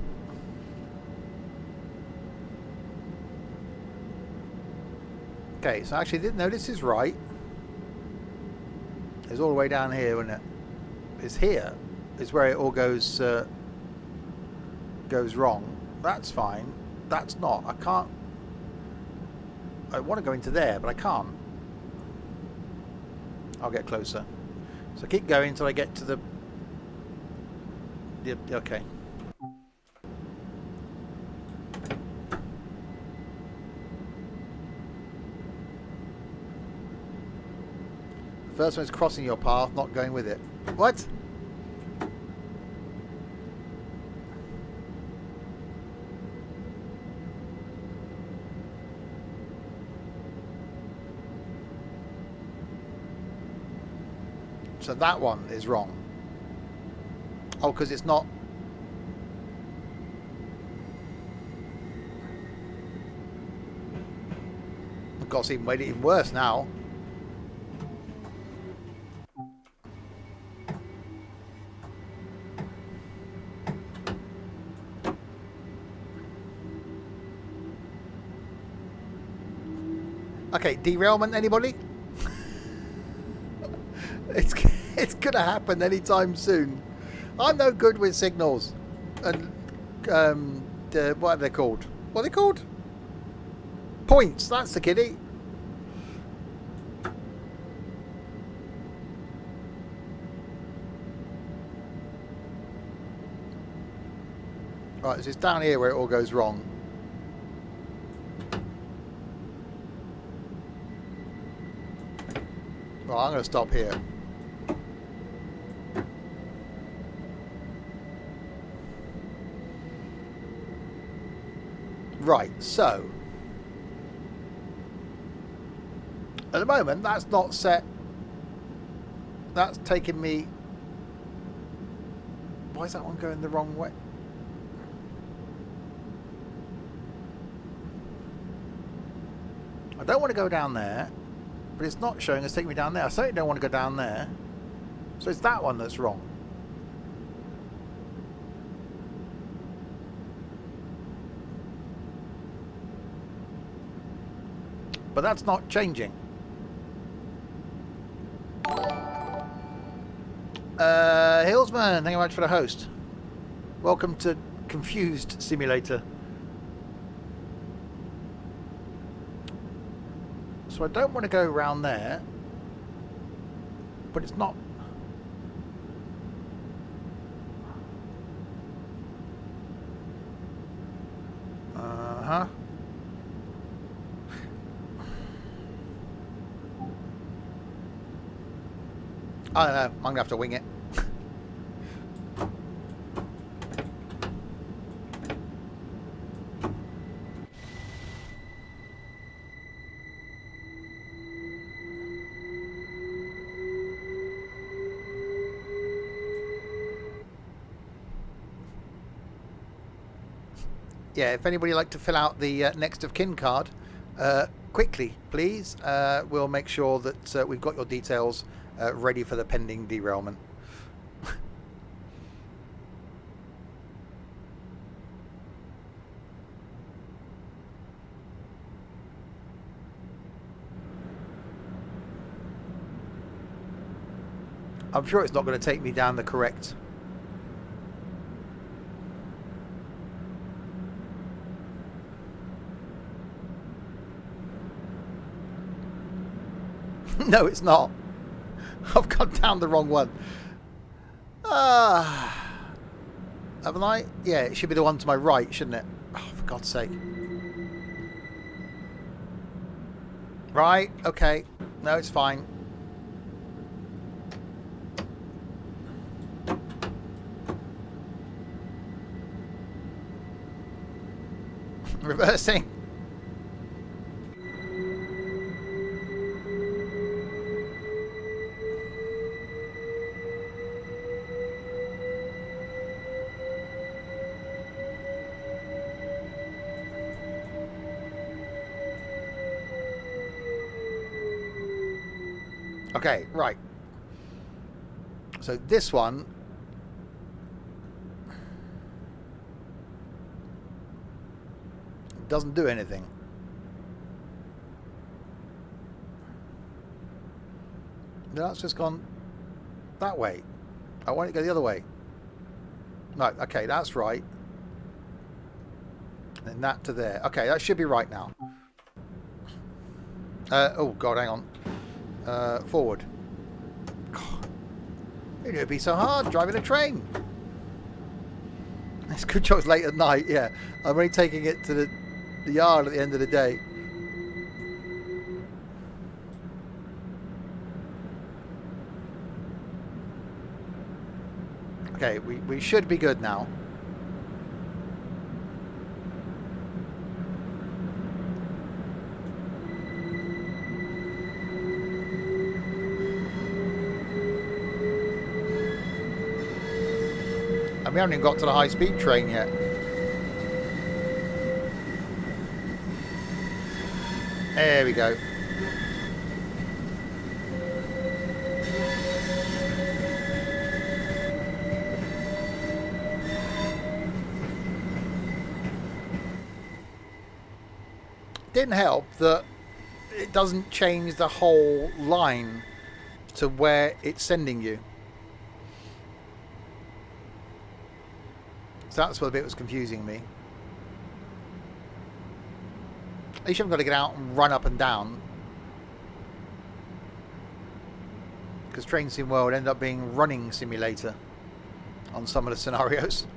Okay, so actually, no, this is right. It's all the way down here, isn't it? It's here. Is where it all goes wrong. That's fine. That's not. I can't. I want to go into there, but I can't. I'll get closer. So keep going until I get to the... Okay. The first one is crossing your path, not going with it. What? So that one is wrong. Oh, because it's not... Of course, even made it even worse now. Okay, derailment, anybody? It's gonna happen anytime soon. I'm no good with signals. And what are they called? What are they called? Points, that's the kiddie. Right, so it's down here where it all goes wrong. Well, I'm going to stop here. Right, so at the moment that's not set. That's taking me... Why is that one going the wrong way? I don't want to go down there, but it's not showing us taking me down there. I certainly don't want to go down there. So it's that one that's wrong. But that's not changing. Hillsman, thank you very much for the host. Welcome to Confused Simulator. So I don't want to go around there, but it's not. Uh-huh. I don't know. I'm going to have to wing it. Yeah, if anybody would like to fill out the next of kin card, quickly, please. We'll make sure that we've got your details ready for the pending derailment. I'm sure it's not going to take me down the correct... No, it's not. I've gone down the wrong one. Haven't I? Yeah, it should be the one to my right, shouldn't it? Oh, for God's sake. Right, okay. No, it's fine. Reversing. Okay, right. So this one doesn't do anything. No, it's just gone that way. I want it to go the other way. No, okay, that's right. And that to there. Okay, that should be right now. Oh, God, hang on. Forward. God, it would be so hard driving a train. It's good choice late at night, yeah. I'm only taking it to the yard at the end of the day. Okay, we should be good now. We haven't even got to the high-speed train yet. There we go. Didn't help that it doesn't change the whole line to where it's sending you. So that's what the bit was confusing me. At least you haven't got to get out and run up and down. Because Train Sim World ended up being running simulator on some of the scenarios.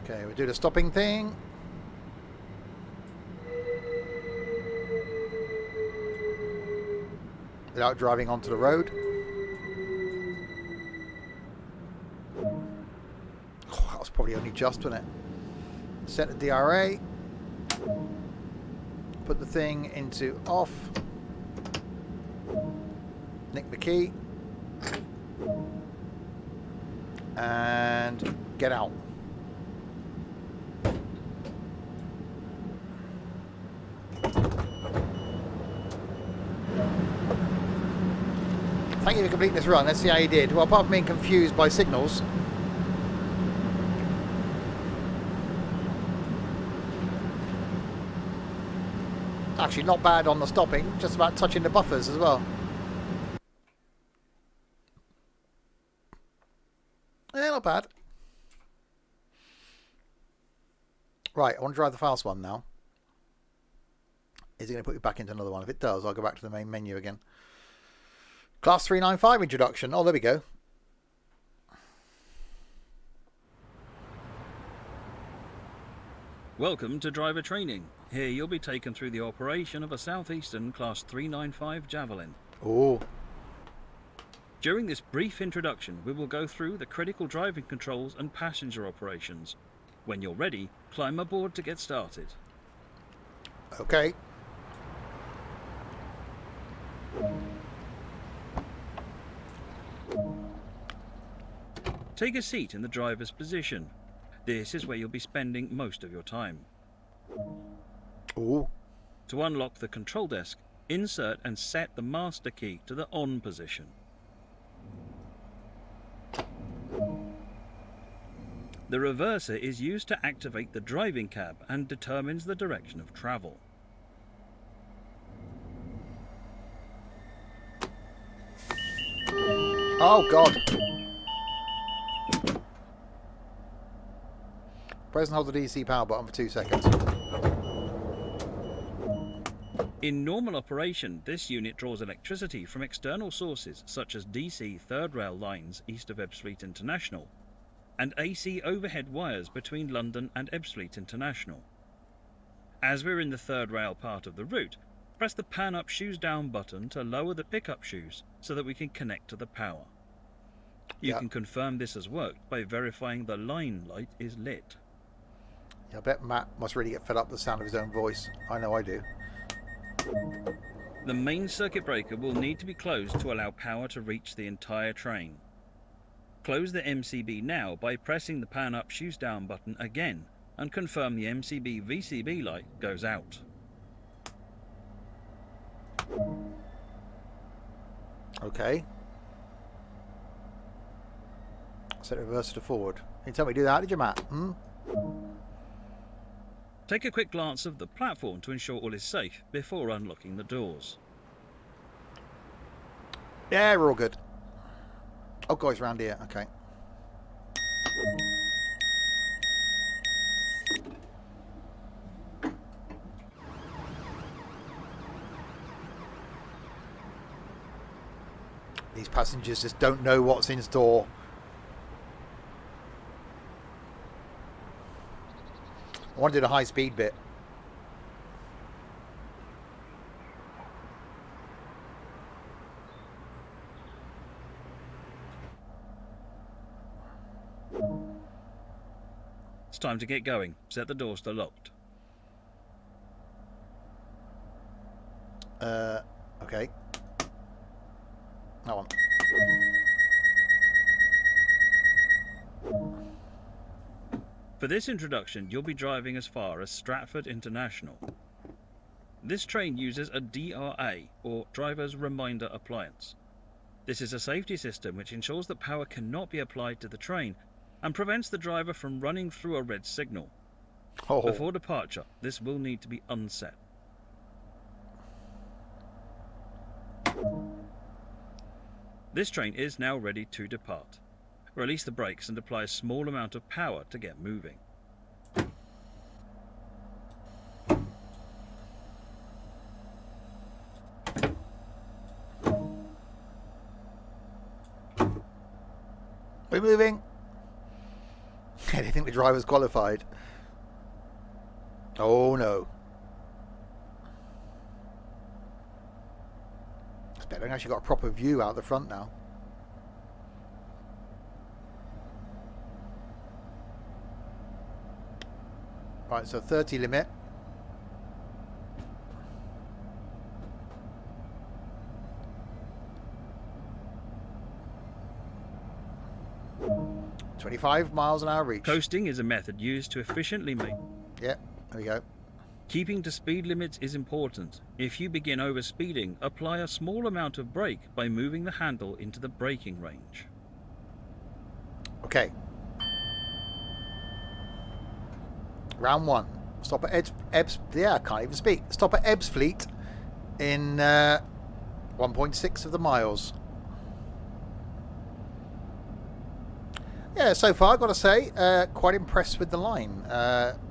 Okay, we'll do the stopping thing. Without driving onto the road. Oh, that was probably only just, wasn't it? Set the DRA. Put the thing into off. Nick the key. And get out. Thank you for completing this run. Let's see how you did. Well, apart from being confused by signals. Actually, not bad on the stopping. Just about touching the buffers as well. Yeah, not bad. Right, I want to drive the fast one now. Is it going to put you back into another one? If it does, I'll go back to the main menu again. Class 395 introduction. Oh, there we go. Welcome to driver training. Here you'll be taken through the operation of a Southeastern Class 395 Javelin. Oh. During this brief introduction, we will go through the critical driving controls and passenger operations. When you're ready, climb aboard to get started. Okay. Take a seat in the driver's position. This is where you'll be spending most of your time. Oh. To unlock the control desk, insert and set the master key to the on position. The reverser is used to activate the driving cab and determines the direction of travel. Oh, God. Press and hold the DC power button for 2 seconds. In normal operation, this unit draws electricity from external sources such as DC third rail lines east of Ebbsfleet International and AC overhead wires between London and Ebbsfleet International. As we're in the third rail part of the route, press the pan up shoes down button to lower the pickup shoes so that we can connect to the power. You can confirm this has worked by verifying the line light is lit. Yeah, I bet Matt must really get fed up with the sound of his own voice. I know I do. The main circuit breaker will need to be closed to allow power to reach the entire train. Close the MCB now by pressing the pan up shoes down button again and confirm the MCB VCB light goes out. Okay. Set reverser to forward. You tell me to do that, did you, Matt? Take a quick glance of the platform to ensure all is safe before unlocking the doors. Yeah, we're all good. Oh, guys, around here. Okay. These passengers just don't know what's in store. I want to do the high speed bit. It's time to get going. Set the doors to locked. Okay. That one. For this introduction, you'll be driving as far as Stratford International. This train uses a DRA, or Driver's Reminder Appliance. This is a safety system which ensures that power cannot be applied to the train and prevents the driver from running through a red signal. Oh. Before departure, this will need to be unset. This train is now ready to depart. Release the brakes and apply a small amount of power to get moving. We're moving. I didn't think the driver's qualified. Oh no. It's better. I've actually got a proper view out the front now. Right, so 30 limit. $25 miles an hour reach. Coasting is a method used to efficiently make. Yeah, there we go. Keeping to speed limits is important. If you begin overspeeding, apply a small amount of brake by moving the handle into the braking range. Okay. Round 1. Stop at yeah, I can't even speak. Stop at Ebbsfleet in 1.6 of the miles. Yeah, so far I've got to say, quite impressed with the line.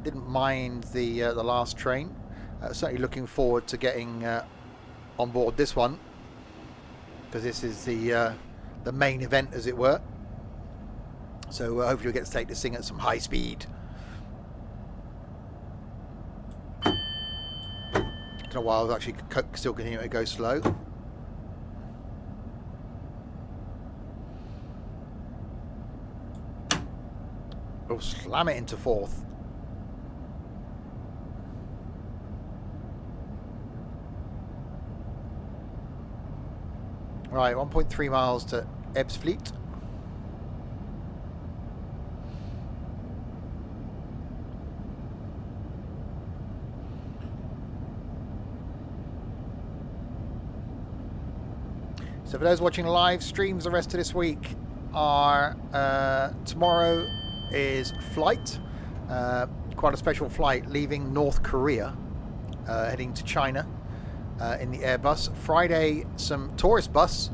Didn't mind the last train. Certainly looking forward to getting on board this one, because this is the main event, as it were. So hopefully we'll get to take this thing at some high speed. Don't know why I was actually still continuing to go slow. We'll slam it into fourth. Right, 1.3 miles to Ebbsfleet. So for those watching live streams, the rest of this week are tomorrow is flight, quite a special flight leaving North Korea, heading to China in the Airbus. Friday, some tourist bus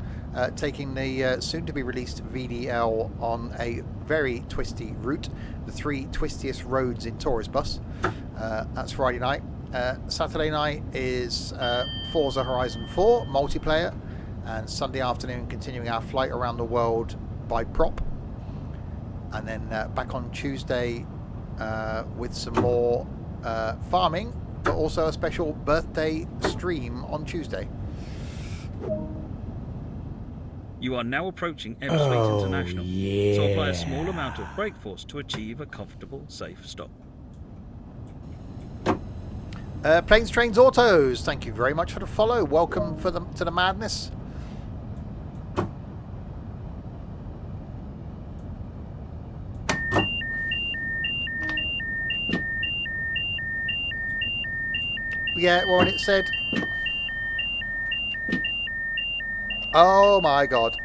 taking the soon to be released VDL on a very twisty route, the 3 twistiest roads in tourist bus. That's Friday night. Saturday night is Forza Horizon 4 multiplayer, and Sunday afternoon continuing our flight around the world by prop. And then back on Tuesday with some more farming, but also a special birthday stream on Tuesday. You are now approaching Ebbsfleet International, yeah. so apply a small amount of brake force to achieve a comfortable, safe stop. Planes, Trains, Autos, thank you very much for the follow. Welcome to the madness. Yeah, well, when it said, oh my god,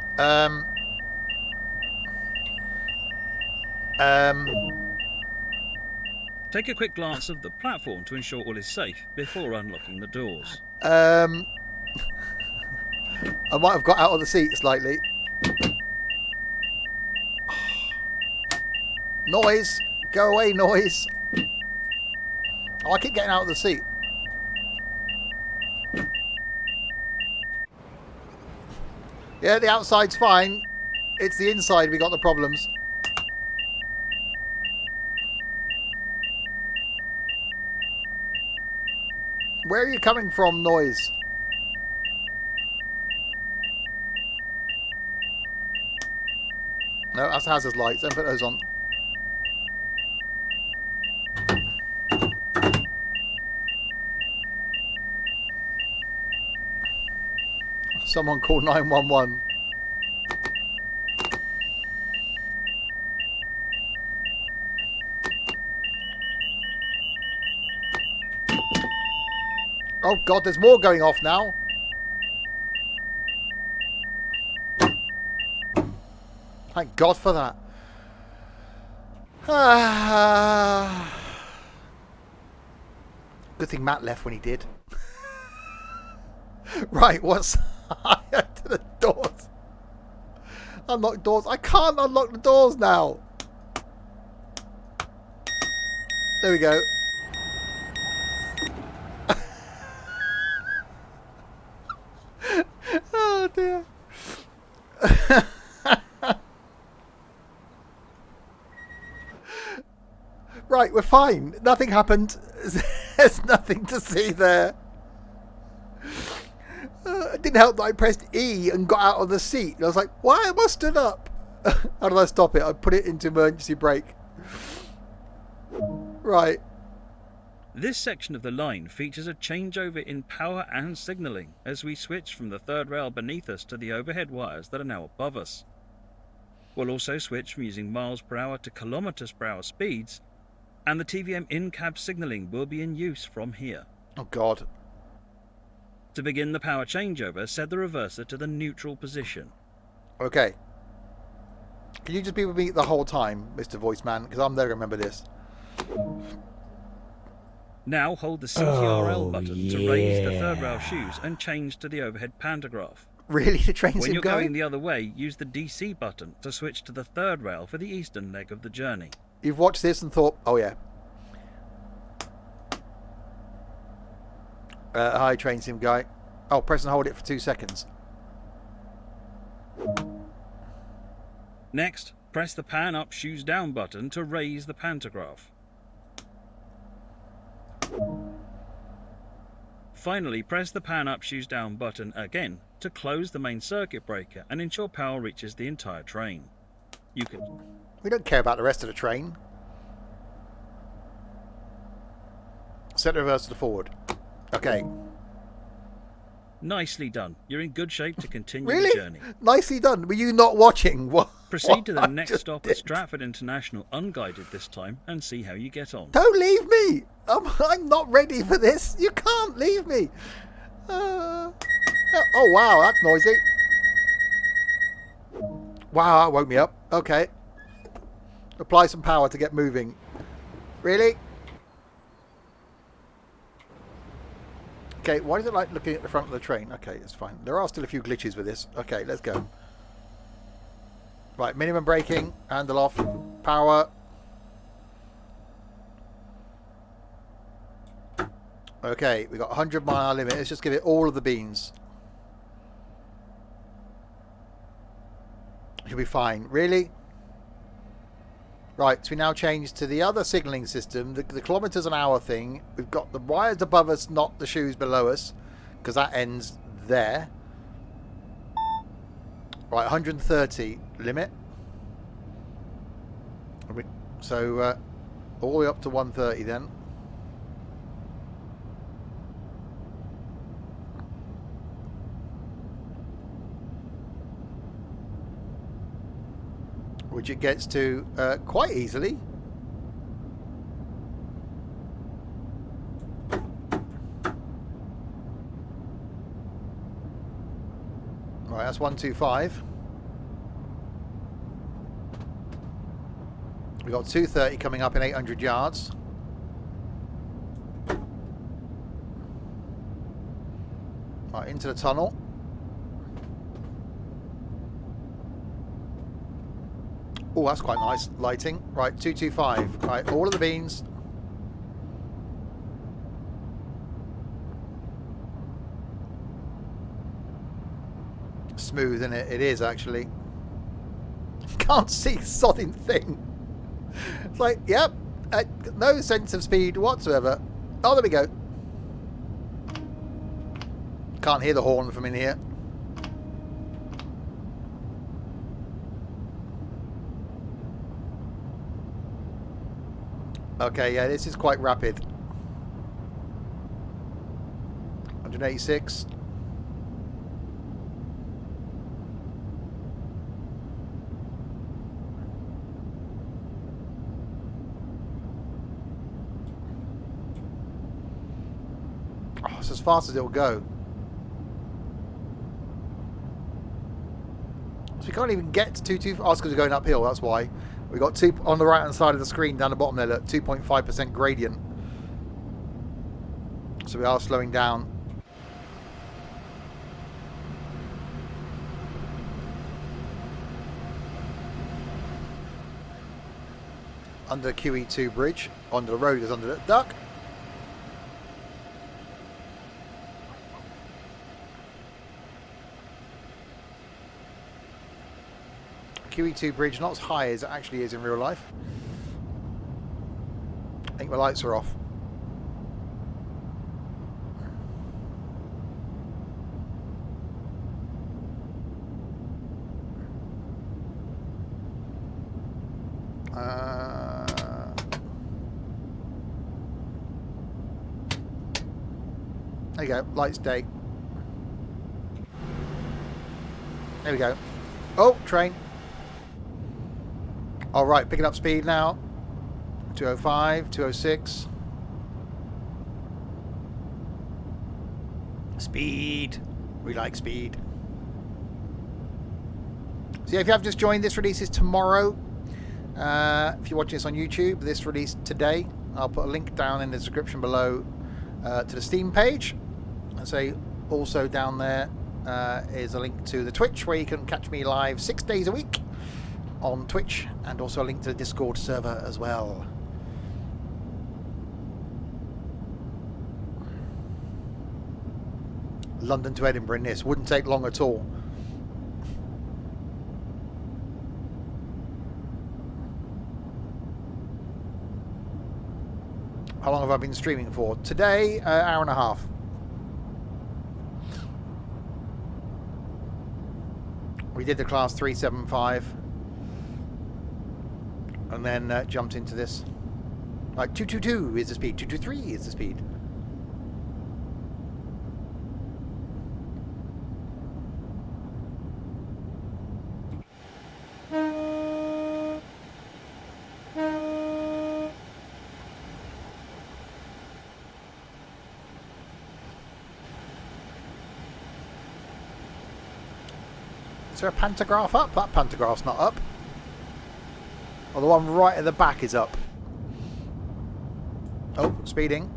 Take a quick glance of the platform to ensure all is safe before unlocking the doors. I might have got out of the seat slightly. Noise, go away, noise. Oh, I keep getting out of the seat. Yeah, the outside's fine. It's the inside we got the problems. Where are you coming from, noise? No, that's hazard lights. Don't put those on. Someone call 911. Oh God, there's more going off now. Thank God for that. Good thing Matt left when he did. Right, what's to the doors? Unlock doors. I can't unlock the doors now. There we go. Oh dear. Right, we're fine. Nothing happened. There's nothing to see there. It didn't help that I pressed E and got out of the seat. I was like, why am I stood up? How did I stop it? I put it into emergency brake. Right. This section of the line features a changeover in power and signalling as we switch from the third rail beneath us to the overhead wires that are now above us. We'll also switch from using miles per hour to kilometers per hour speeds, and the TVM in-cab signalling will be in use from here. Oh God. To begin the power changeover, set the reverser to the neutral position. Okay. Can you just be with me the whole time, Mr. Voiceman? Because I'm there to remember this. Now hold the CTRL button to raise the third rail shoes and change to the overhead pantograph. Really? The train's When you're going? going the other way, use the DC button to switch to the third rail for the eastern leg of the journey. You've watched this and thought, oh yeah. Hi, train sim guy. Oh, press and hold it for 2 seconds. Next, press the pan up, shoes down button to raise the pantograph. Finally, press the pan up, shoes down button again to close the main circuit breaker and ensure power reaches the entire train. You can... We don't care about the rest of the train. Set the reverse to the forward. Okay. Nicely done. You're in good shape to continue Really? the journey. Nicely done. Were you not watching? What? Proceed to the what I next just stop did? at Stratford International unguided this time and see how you get on. Don't leave me. I'm not ready for this. You can't leave me. Oh wow, that's noisy. Wow, that woke me up. Okay. Apply some power to get moving. Really? Okay, why is it like looking at the front of the train? Okay, it's fine. There are still a few glitches with this. Okay, let's go. Right, minimum braking, handle off, power. Okay, we got 100-mile limit. Let's just give it all of the beans. You'll be fine. Really? Right, so we now change to the other signalling system, the kilometres an hour thing. We've got the wires above us, not the shoes below us, because that ends there. Right, 130 limit. So all the way up to 130 then. Which it gets to quite easily. Right, that's 125. We've got 230 coming up in 800 yards. Right, into the tunnel. Oh, that's quite nice lighting. Right, 225. Right, all of the beans. Smooth, isn't it? It is, actually. Can't see a sodding thing. It's like, yep, no sense of speed whatsoever. Oh, there we go. Can't hear the horn from in here. Okay, yeah, this is quite rapid. 186. fast as it will go. So we can't even get to too fast. Oh, it's because we're going uphill, that's why. We've got two on the right hand side of the screen down the bottom there, look, 2.5% gradient. So we are slowing down. Under the QE2 bridge, onto the road is under the duck. QE2 bridge not as high as it actually is in real life. I think my lights are off. There you go, lights day. There we go. Oh, train. All right, picking up speed now. 205, 206. Speed. We like speed. So yeah, if you have just joined, this release is tomorrow. If you're watching this on YouTube, this released today. I'll put a link down in the description below to the Steam page. And so also down there is a link to the Twitch where you can catch me live 6 days a week on Twitch, and also a link to the Discord server as well. London to Edinburgh in this wouldn't take long at all. How long have I been streaming for? Today, hour and a half. We did the class 375 and then jumped into this. Like 222 is the speed, 223 is the speed. Is there a pantograph up? That pantograph's not up. Oh, the one right at the back is up. Oh, speeding.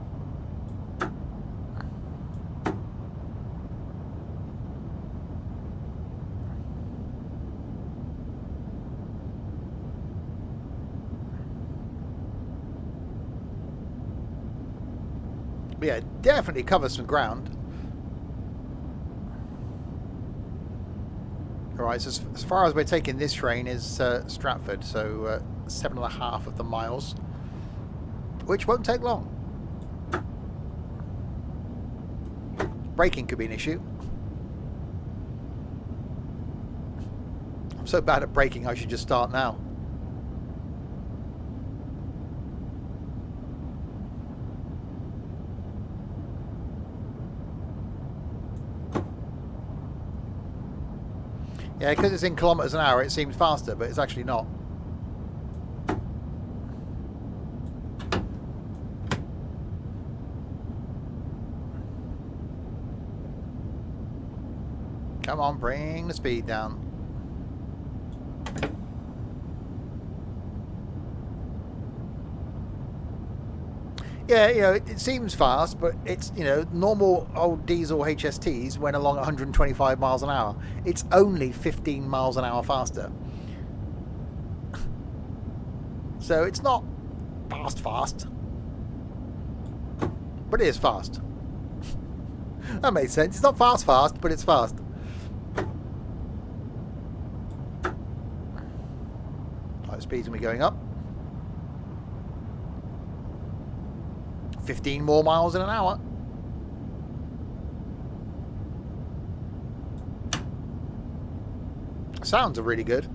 But yeah, it definitely covers some ground. Alright, so as far as we're taking this train is Stratford, so 7.5 of the miles, which won't take long. Braking could be an issue. I'm so bad at braking, I should just start now. Yeah, because it's in kilometres an hour, it seems faster, but it's actually not. Come on, bring the speed down. Yeah, you know, it seems fast, but it's, you know, normal old diesel HSTs went along 125 miles an hour. It's only 15 miles an hour faster. So it's not fast, but it is fast. That makes sense. It's not fast, but it's fast. Right, speed's gonna be going up. 15 more miles in an hour. Sounds are really good.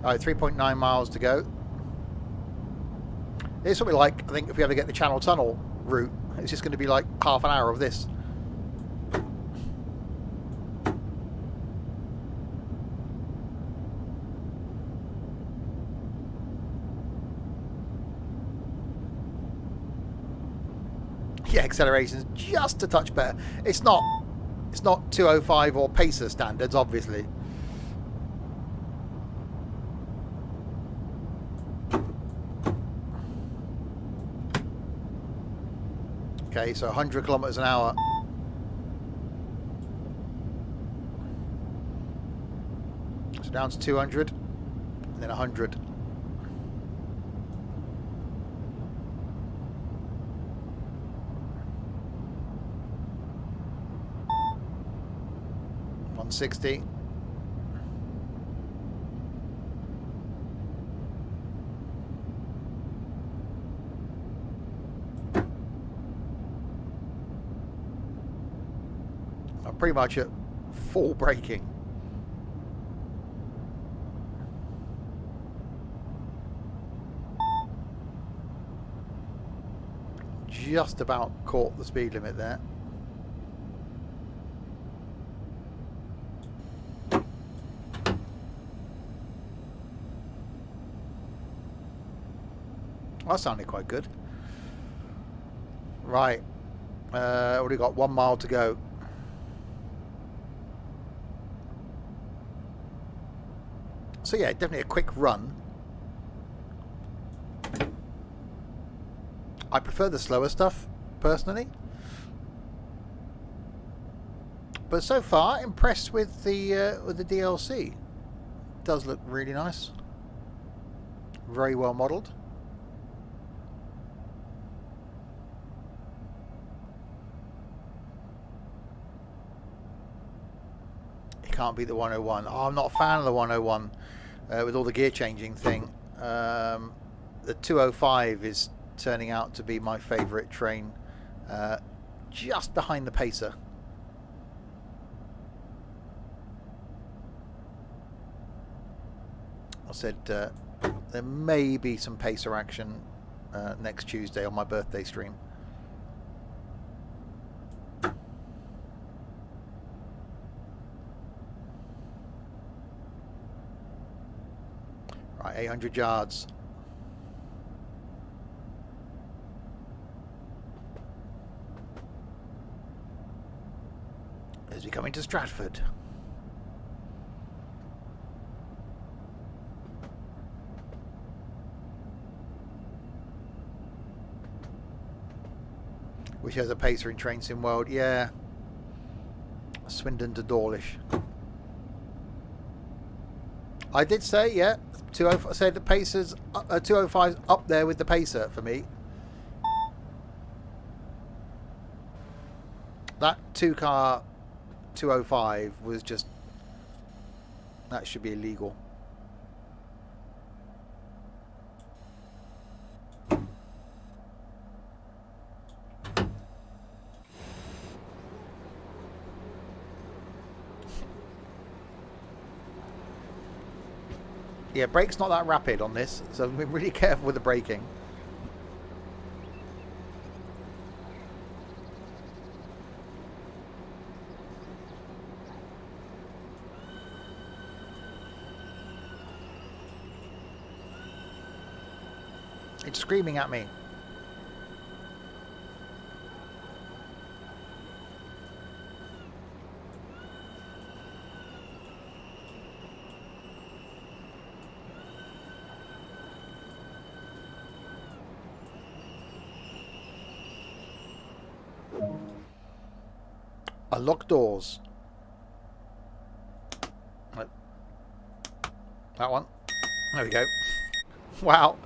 Alright, 3.9 miles to go. This is what we like, I think, if we ever get the Channel Tunnel route. It's just going to be like half an hour of this. Yeah, acceleration's just a touch better. It's not 205 or pacer standards, obviously. Okay, so 100 kilometers an hour. So down to 200, and then 100. $160. I'm pretty much at full braking. Just about caught the speed limit there. That sounded quite good. Right. Already got 1 mile to go. So yeah, definitely a quick run. I prefer the slower stuff, personally. But so far, impressed with the DLC. Does look really nice. Very well modelled. You can't beat the 101. Oh, I'm not a fan of the 101 with all the gear changing thing. The 205 is turning out to be my favourite train, just behind the pacer. I said there may be some pacer action next Tuesday on my birthday stream. Right, 800 yards. As we come into Stratford. Which has a pacer in Train Sim World. Yeah. Swindon to Dawlish. I did say, yeah, 205. I said the Pacers, 205's up there with the pacer for me. That 2-car 205 was just, that should be illegal. Yeah, brake's not that rapid on this, so be really careful with the braking. It's screaming at me. Unlock doors. That one. There we go. Wow.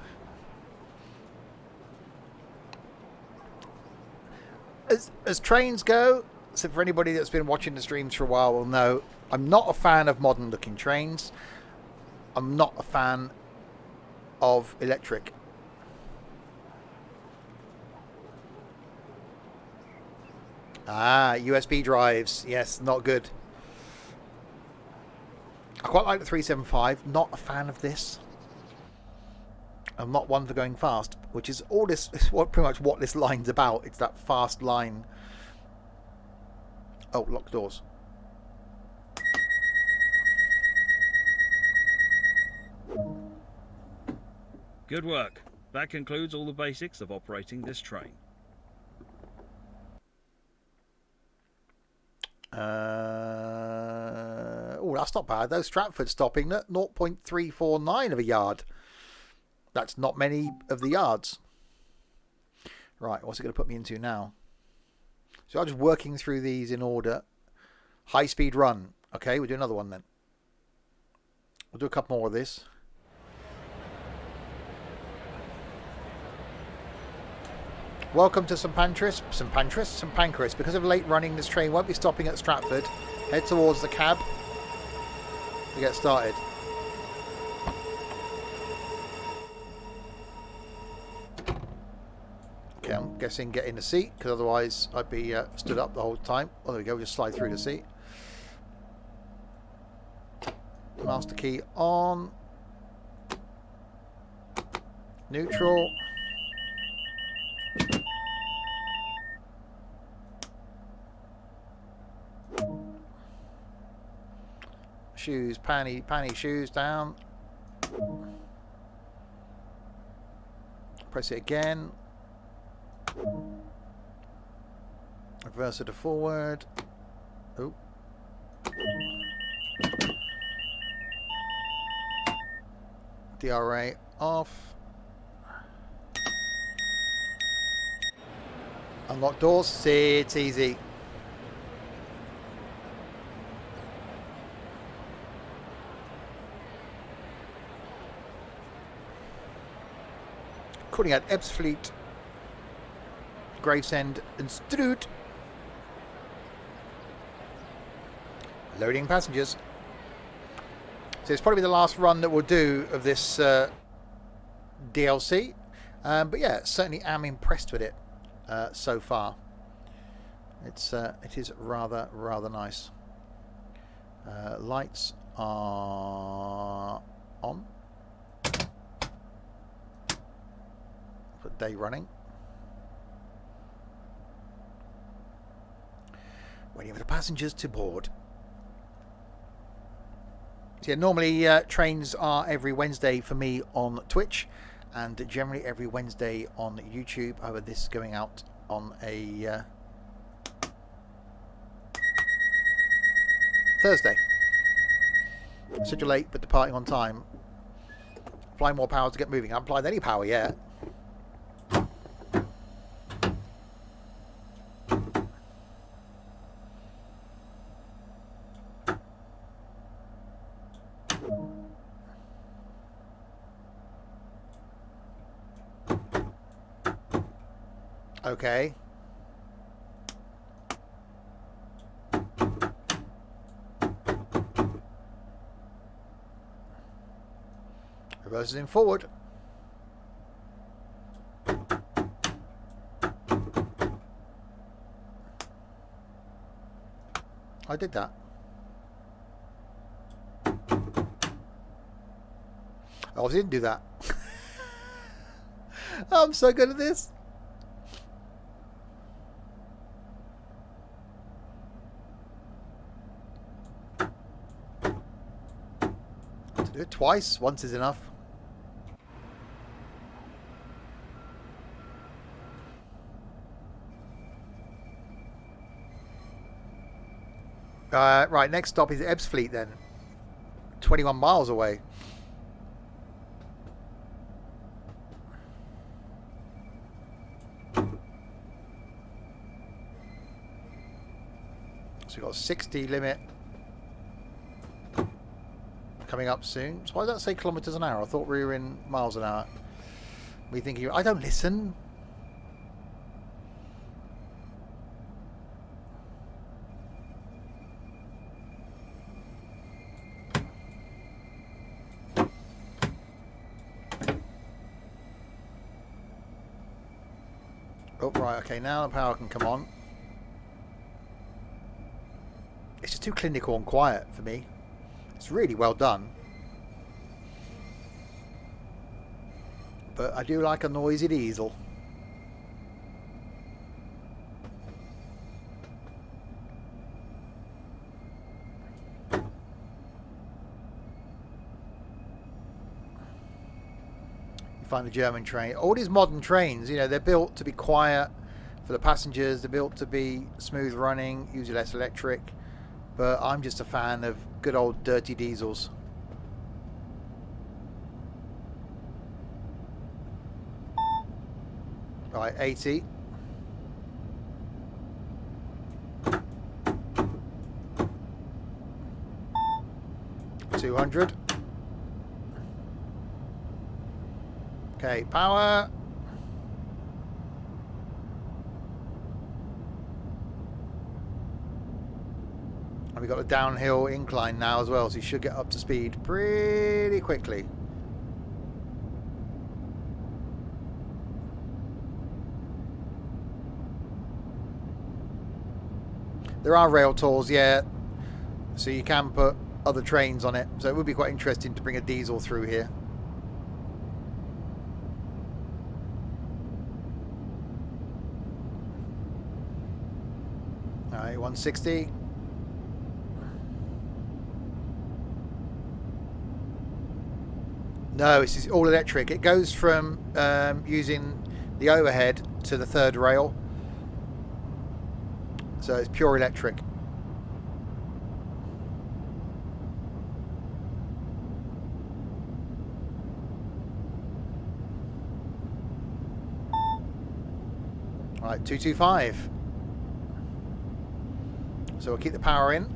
As trains go, so for anybody that's been watching the streams for a while will know, I'm not a fan of modern looking trains. I'm not a fan of electric. Ah, USB drives. Yes, not good. I quite like the 375. Not a fan of this. I'm not one for going fast, which is all this is pretty much what this line's about. It's that fast line. Oh, locked doors. Good work. That concludes all the basics of operating this train. Oh, that's not bad though. Stratford stopping at 0.349 of a yard. That's not many of the yards. Right, what's it going to put me into now? So I'm just working through these in order. High speed run. Okay, we'll do another one then. We'll do a couple more of this. Welcome to St Pancras. Because of late running, this train won't be stopping at Stratford. Head towards the cab to get started. Okay, I'm guessing get in the seat, because otherwise I'd be stood up the whole time. Oh, there we go, we'll just slide through the seat. Master key on. Neutral. Shoes, panty shoes down. Press it again. Reverse it to forward. Oh. DRA off. Unlock doors. See, it's easy. Calling out Ebbsfleet, Gravesend and Strood. Loading passengers. So it's probably the last run that we'll do of this DLC. But yeah, certainly am impressed with it so far. It is rather nice. Lights are on. Put day running. Waiting for the passengers to board. So yeah, normally trains are every Wednesday for me on Twitch, and generally every Wednesday on YouTube. However, this is going out on a Thursday. Such a late but departing on time. Apply more power to get moving. I haven't applied any power yet. Okay. Reverses in forward. I did that. Oh, I didn't do that. I'm so good at this. Do it twice. Once is enough. Right, next stop is Ebbsfleet then. 21 miles away. So we've got a 60 limit coming up soon. So why does that say kilometers an hour? I thought we were in miles an hour. Me thinking, I don't listen. Oh, right, okay, now the power can come on. It's just too clinical and quiet for me. It's really well done. But I do like a noisy diesel. Find a German train. All these modern trains, you know, they're built to be quiet for the passengers. They're built to be smooth running, use less electric. but I'm just a fan of good old dirty diesels. Right, 80. $200. Okay, power. And we've got a downhill incline now as well, so you should get up to speed pretty quickly. There are rail tours, yeah, so you can put other trains on it, so it would be quite interesting to bring a diesel through here. Alright, 160. No, it's all electric. It goes from using the overhead to the third rail, so it's pure electric. All right, 225. So we'll keep the power in.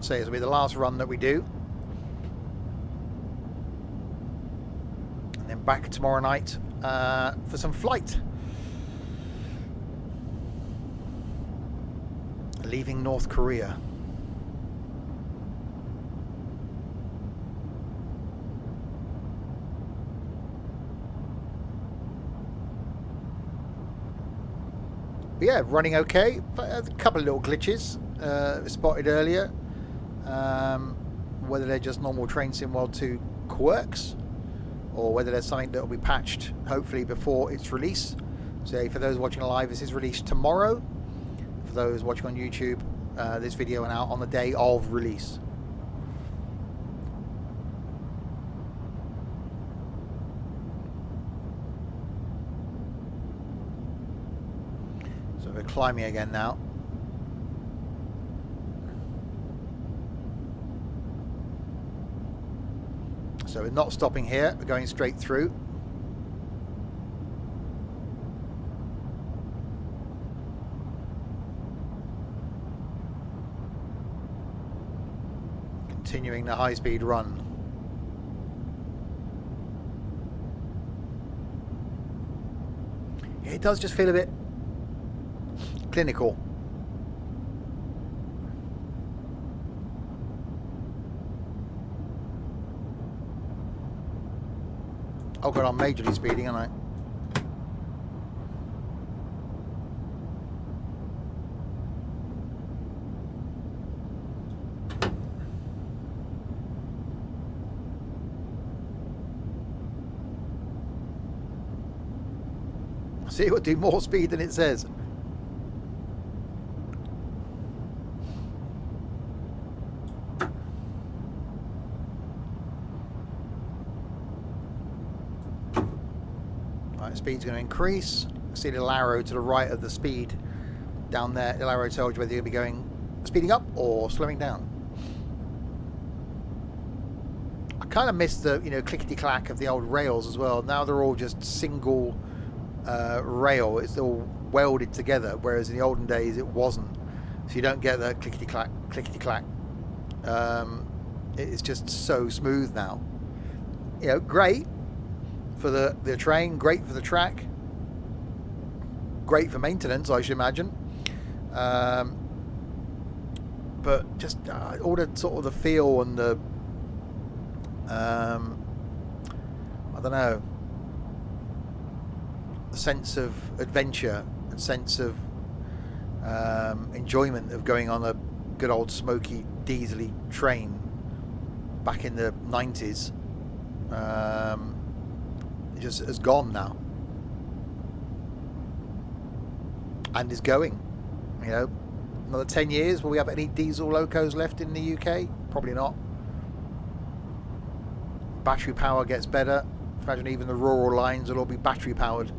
So this will be the last run that we do. And then back tomorrow night for some flight. Leaving North Korea. But yeah, running okay. A couple of little glitches spotted earlier. Whether they're just normal Train Sim World 2 quirks, or whether there's something that will be patched hopefully before its release. So for those watching live, this is released tomorrow. For those watching on YouTube, this video went out on the day of release. So we're climbing again now. So we're not stopping here, we're going straight through. Continuing the high-speed run. It does just feel a bit clinical. Oh god, I'm majorly speeding, aren't I? See, it would do more speed than it says. Speed's going to increase. See the little arrow to the right of the speed down there. The arrow tells you whether you're going to be going speeding up or slowing down. I kind of miss the clickety clack of the old rails as well. Now they're all just single rail. It's all welded together, whereas in the olden days it wasn't. So you don't get the clickety clack, clickety clack. It's just so smooth now. Great for the train, great for the track, great for maintenance, I should imagine. But just all the sort of the feel and the I don't know, the sense of adventure and sense of enjoyment of going on a good old smoky diesely train back in the 90s just has gone now, and is going. Another 10 years, will we have any diesel locos left in the UK? Probably not. Battery power gets better, imagine even the rural lines will all be battery powered.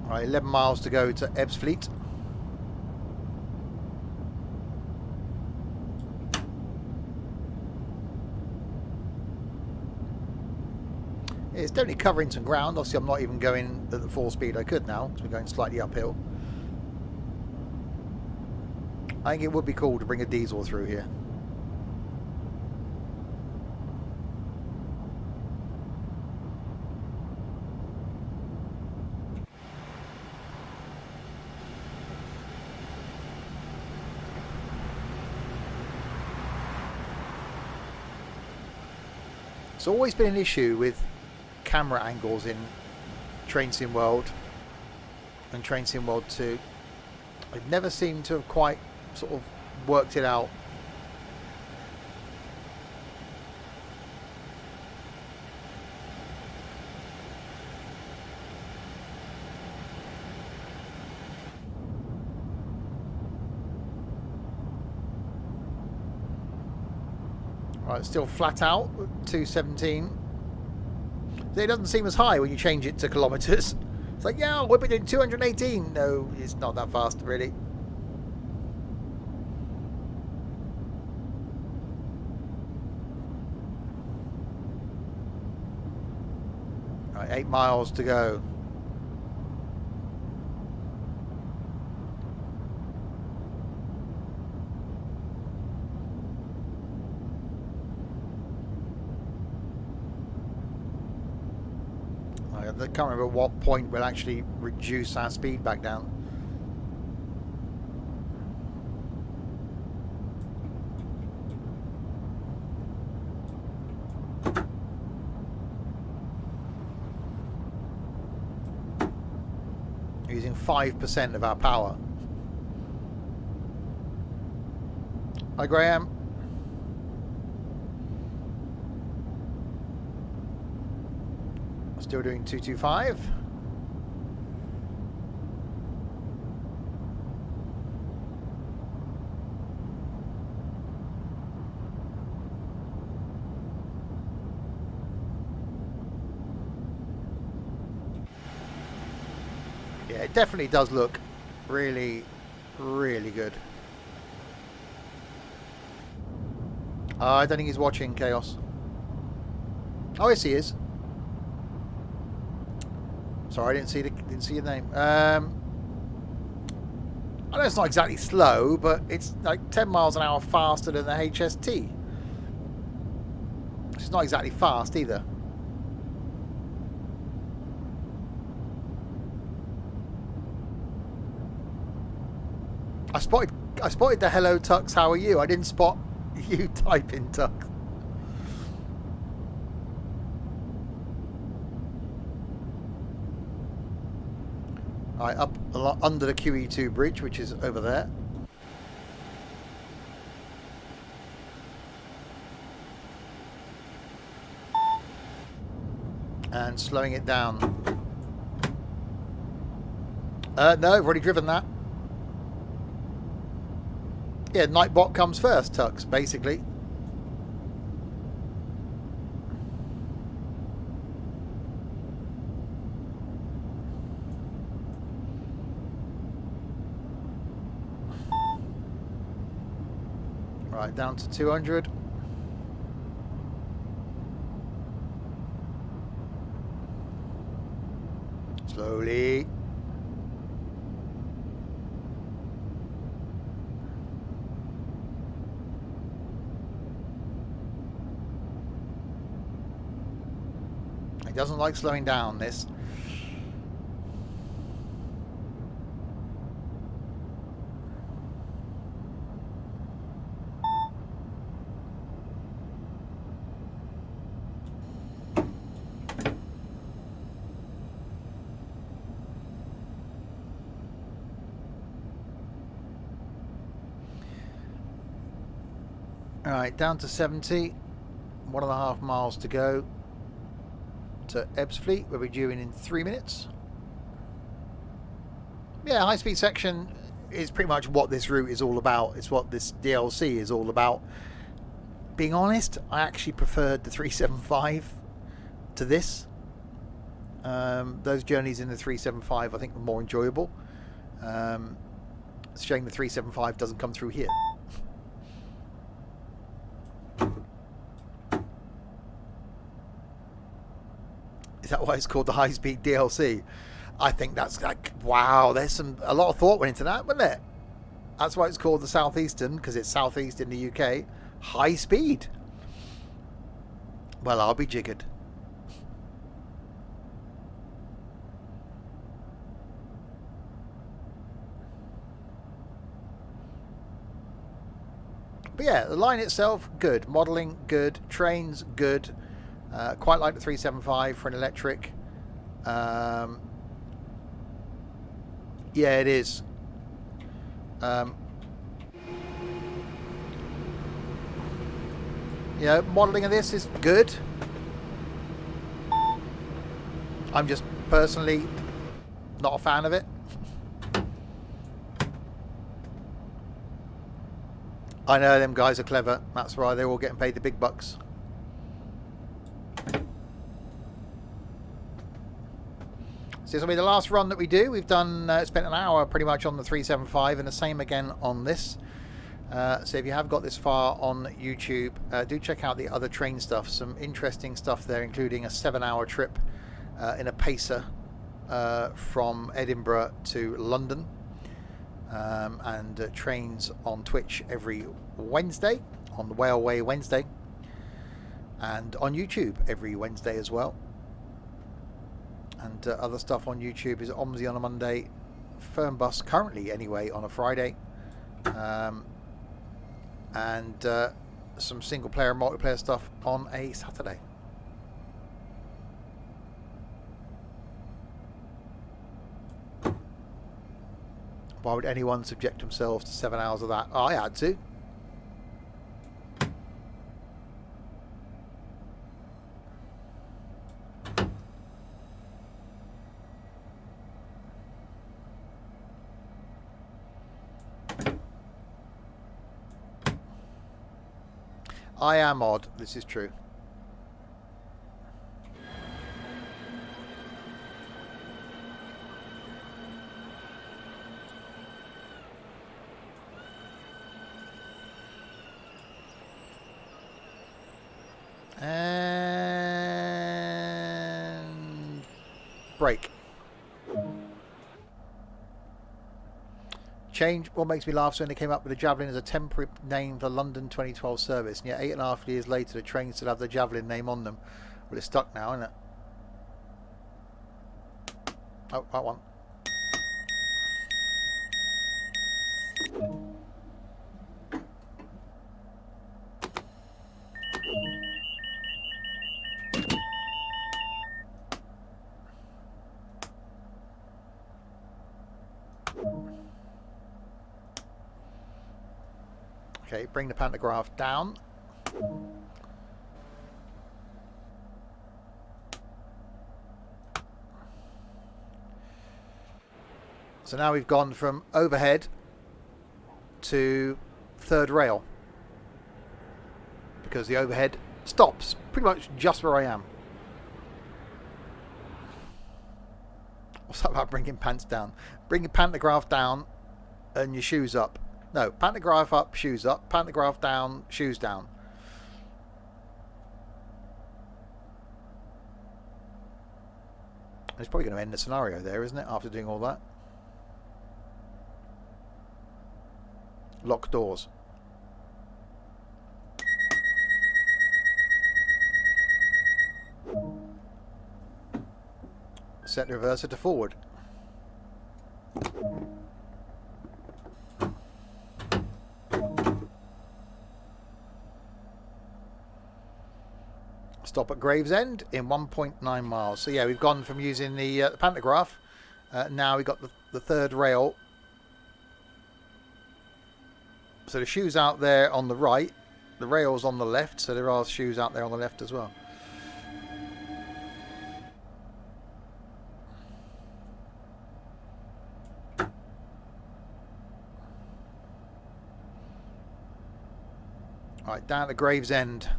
Alright, 11 miles to go to Ebbsfleet. It's definitely covering some ground. Obviously, I'm not even going at the full speed I could now, because we're going slightly uphill. I think it would be cool to bring a diesel through here. It's always been an issue with camera angles in Train Sim World and Train Sim World 2. I've never seemed to have quite sort of worked it out. Right, still flat out, 217. It doesn't seem as high when you change it to kilometres. It's like, yeah, I'll whip it in 218. No, it's not that fast, really. Right, 8 miles to go. I can't remember at what point we'll actually reduce our speed back down. Using 5% of our power. Hi, Graham. Still doing 225. Yeah, it definitely does look really, really good. I don't think he's watching, Chaos. Oh, yes, he is. Sorry, I didn't see your name. I know it's not exactly slow, but it's like 10 miles an hour faster than the HST. It's not exactly fast either. I spotted the hello Tux, how are you? I didn't spot you typing Tux. Right, up under the QE2 bridge, which is over there. And slowing it down. No, I've already driven that. Yeah, Nightbot comes first, Tux, basically. Right, down to 200. Slowly. It doesn't like slowing down, this. Alright, down to 70. 1.5 miles to go to Ebbsfleet, where we're due in 3 minutes. Yeah, high speed section is pretty much what this route is all about. It's what this DLC is all about. Being honest, I actually preferred the 375 to this. Those journeys in the 375 I think were more enjoyable. It's a shame the 375 doesn't come through here. Is that why it's called the high speed DLC? I think that's like, wow, there's a lot of thought went into that, wasn't it? That's why it's called the Southeastern, because it's southeast in the UK. High speed. Well, I'll be jiggered. But yeah, the line itself, good. Modelling, good. Trains, good. Quite like the 375 for an electric. Yeah, it is. Yeah, modelling of this is good. I'm just personally not a fan of it. I know them guys are clever. That's why they're all getting paid the big bucks. So this will be the last run that we do. We've done spent an hour pretty much on the 375 and the same again on this. So if you have got this far on YouTube, do check out the other train stuff. Some interesting stuff there, including a 7-hour trip in a pacer from Edinburgh to London. And trains on Twitch every Wednesday, on the Whaleway Wednesday, and on YouTube every Wednesday as well. And other stuff on YouTube is OMSI on a Monday, Fernbus currently anyway on a Friday, and some single player and multiplayer stuff on a Saturday. Why would anyone subject themselves to 7 hours of that? Oh, I had to. I am odd, this is true. And break. Change. What makes me laugh is when they came up with the Javelin as a temporary name for London 2012 service, and yet 8.5 years later the trains still have the Javelin name on them. Well, it's stuck now, isn't it? Oh, that one. Okay, bring the pantograph down. So now we've gone from overhead to third rail, because the overhead stops pretty much just where I am. What's that about bringing pants down? Bring your pantograph down and your shoes up. No, pantograph up, shoes up. Pantograph down, shoes down. It's probably going to end the scenario there, isn't it? After doing all that. Lock doors. Set the reverser to forward. Stop at Gravesend in 1.9 miles. So yeah, we've gone from using the pantograph. Now we've got the third rail. So the shoe's out there on the right, The rail's on the left, so there are shoes out there on the left as well. Right, down at the Gravesend.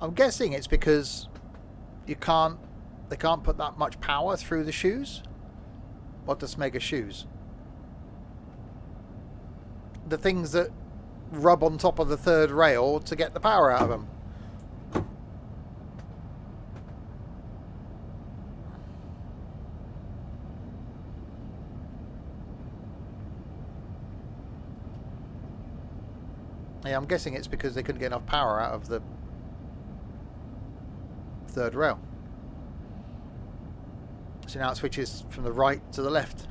I'm guessing it's because they can't put that much power through the shoes. What does Mega shoes? The things that rub on top of the third rail to get the power out of them. Yeah, I'm guessing it's because they couldn't get enough power out of the third rail. So now it switches from the right to the left.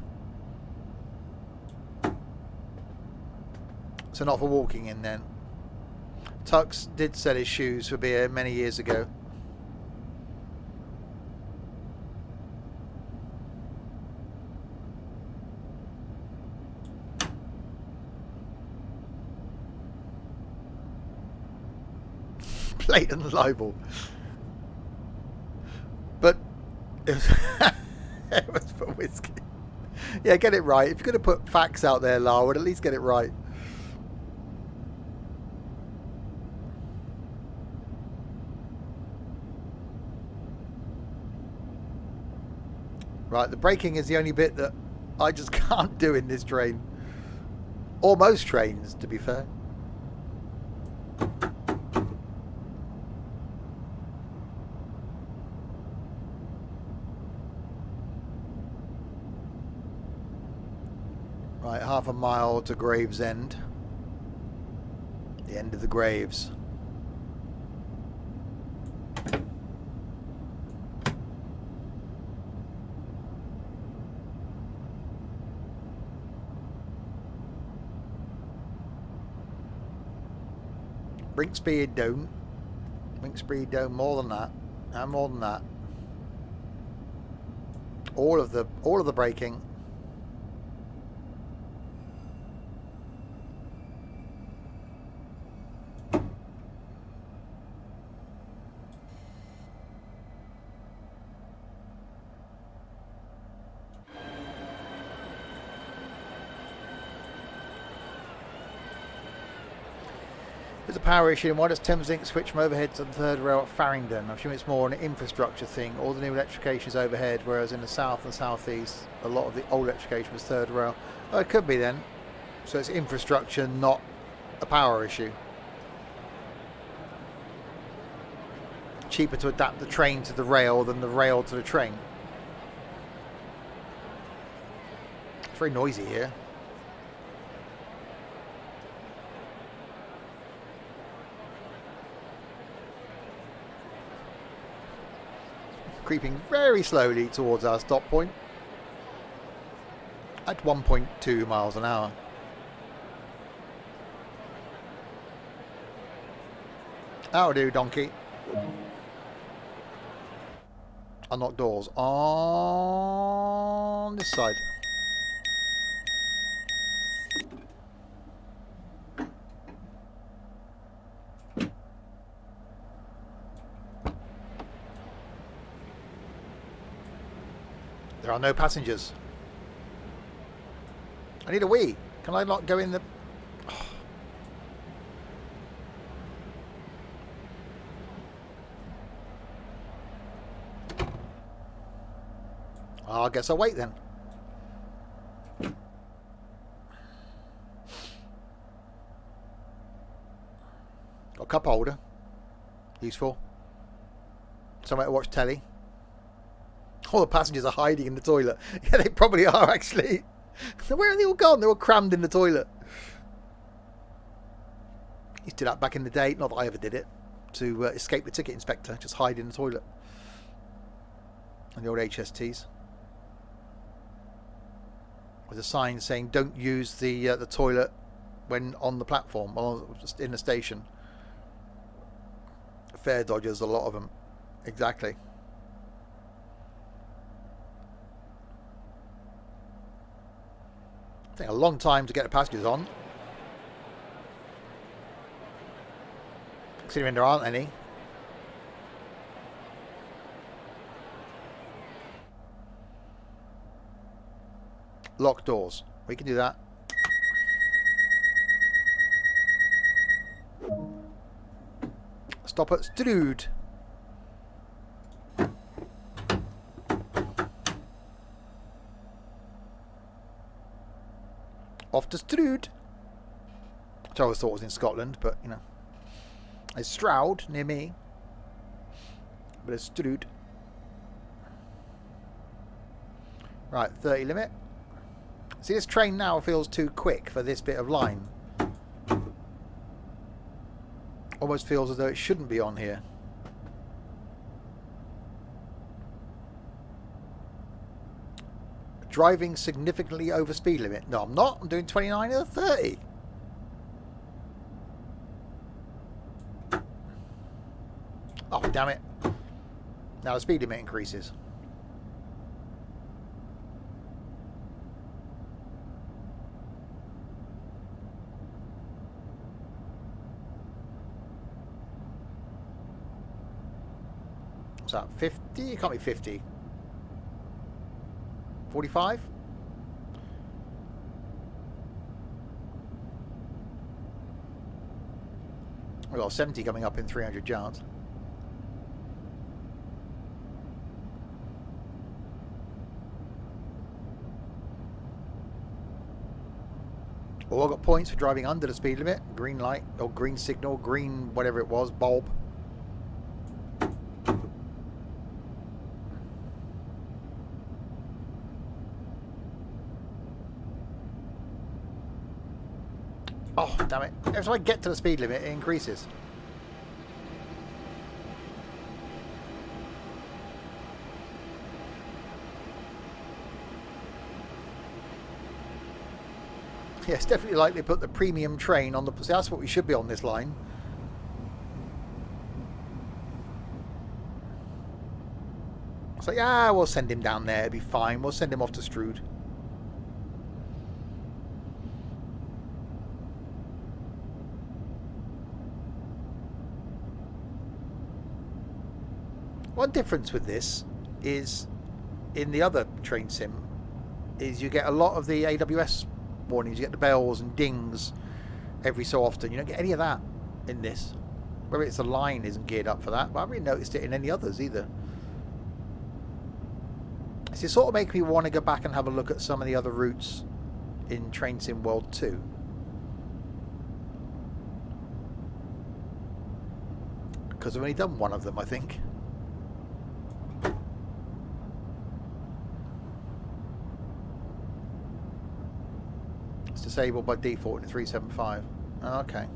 So not for walking in then. Tux did sell his shoes for beer many years ago. Blatant libel. But it was, it was for whiskey. Yeah, get it right. If you're going to put facts out there, Larwood, at least get it right. Right, the braking is the only bit that I just can't do in this train. Or most trains, to be fair. Right, half a mile to Gravesend. The end of the Graves. Bring speed down. Bring speed down more than that. And more than that. All of the braking. There's a power issue, and why does Thameslink switch from overhead to the third rail at Farringdon? I assume it's more an infrastructure thing. All the new electrification is overhead, whereas in the south and southeast, a lot of the old electrification was third rail. Oh, it could be then. So it's infrastructure, not a power issue. Cheaper to adapt the train to the rail than the rail to the train. It's very noisy here. Creeping very slowly towards our stop point at 1.2 miles an hour. That'll do, donkey. Unlock doors on this side. There are no passengers. I need a wee. Can I not go in the... I guess I'll wait then. Got a cup holder. Useful. Somewhere to watch telly. All the passengers are hiding in the toilet. Yeah, they probably are, actually. So where are they all gone? They're all crammed in the toilet. Used to do that back in the day. Not that I ever did it. To escape the ticket inspector. Just hide in the toilet. And the old HSTs. With a sign saying, don't use the toilet when on the platform. Or just in the station. Fare dodgers, a lot of them. Exactly. Take a long time to get the passengers on. Considering there aren't any. Locked doors. We can do that. Stop at Strood. Off to Strood. Which I always thought was in Scotland, but you know. It's Stroud near me. But it's Strood. Right, 30 limit. See, this train now feels too quick for this bit of line. Almost feels as though it shouldn't be on here. Driving significantly over speed limit. No, I'm not. I'm doing 29 or 30. Oh, damn it. Now the speed limit increases. What's that? 50? It can't be 50. 45? We've got 70 coming up in 300 yards. Oh, I got points for driving under the speed limit. Green light, or green signal, green whatever it was, bulb. Oh, damn it. Every time I get to the speed limit, it increases. Yeah, it's definitely like they put the premium train on the... See, that's what we should be on this line. It's like, yeah, we'll send him down there. It'll be fine. We'll send him off to Strood. One difference with this is in the other train sim is you get a lot of the AWS warnings. You get the bells and dings every so often. You don't get any of that in this. Whether it's the line isn't geared up for that, but I haven't really noticed it in any others either. So it sort of makes me want to go back and have a look at some of the other routes in Train Sim World 2. Because I've only done one of them, I think. Disabled by default in 375. Oh, okay.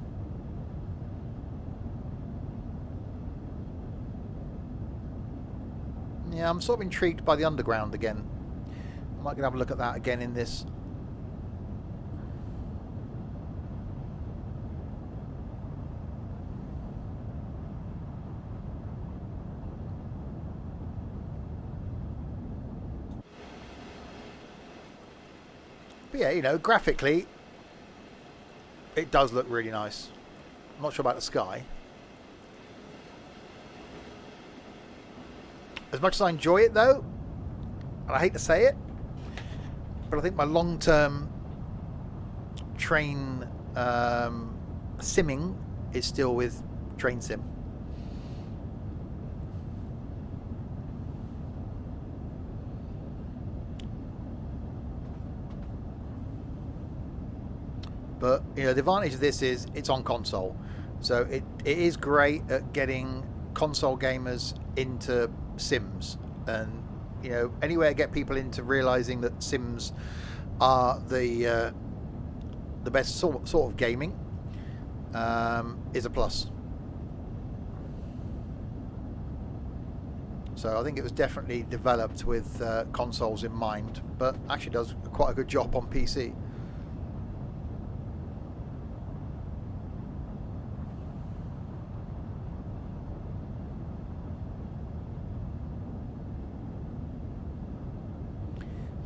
Yeah, I'm sort of intrigued by the underground again. I might go have a look at that again in this. But yeah, you know, graphically, it does look really nice. I'm not sure about the sky. As much as I enjoy it, though, and I hate to say it, but I think my long-term train simming is still with Train Sim. But you know, the advantage of this is it's on console, so it is great at getting console gamers into sims, and you know, anywhere to get people into realizing that sims are the best sort of gaming is a plus. So I think it was definitely developed with consoles in mind, but actually does quite a good job on PC.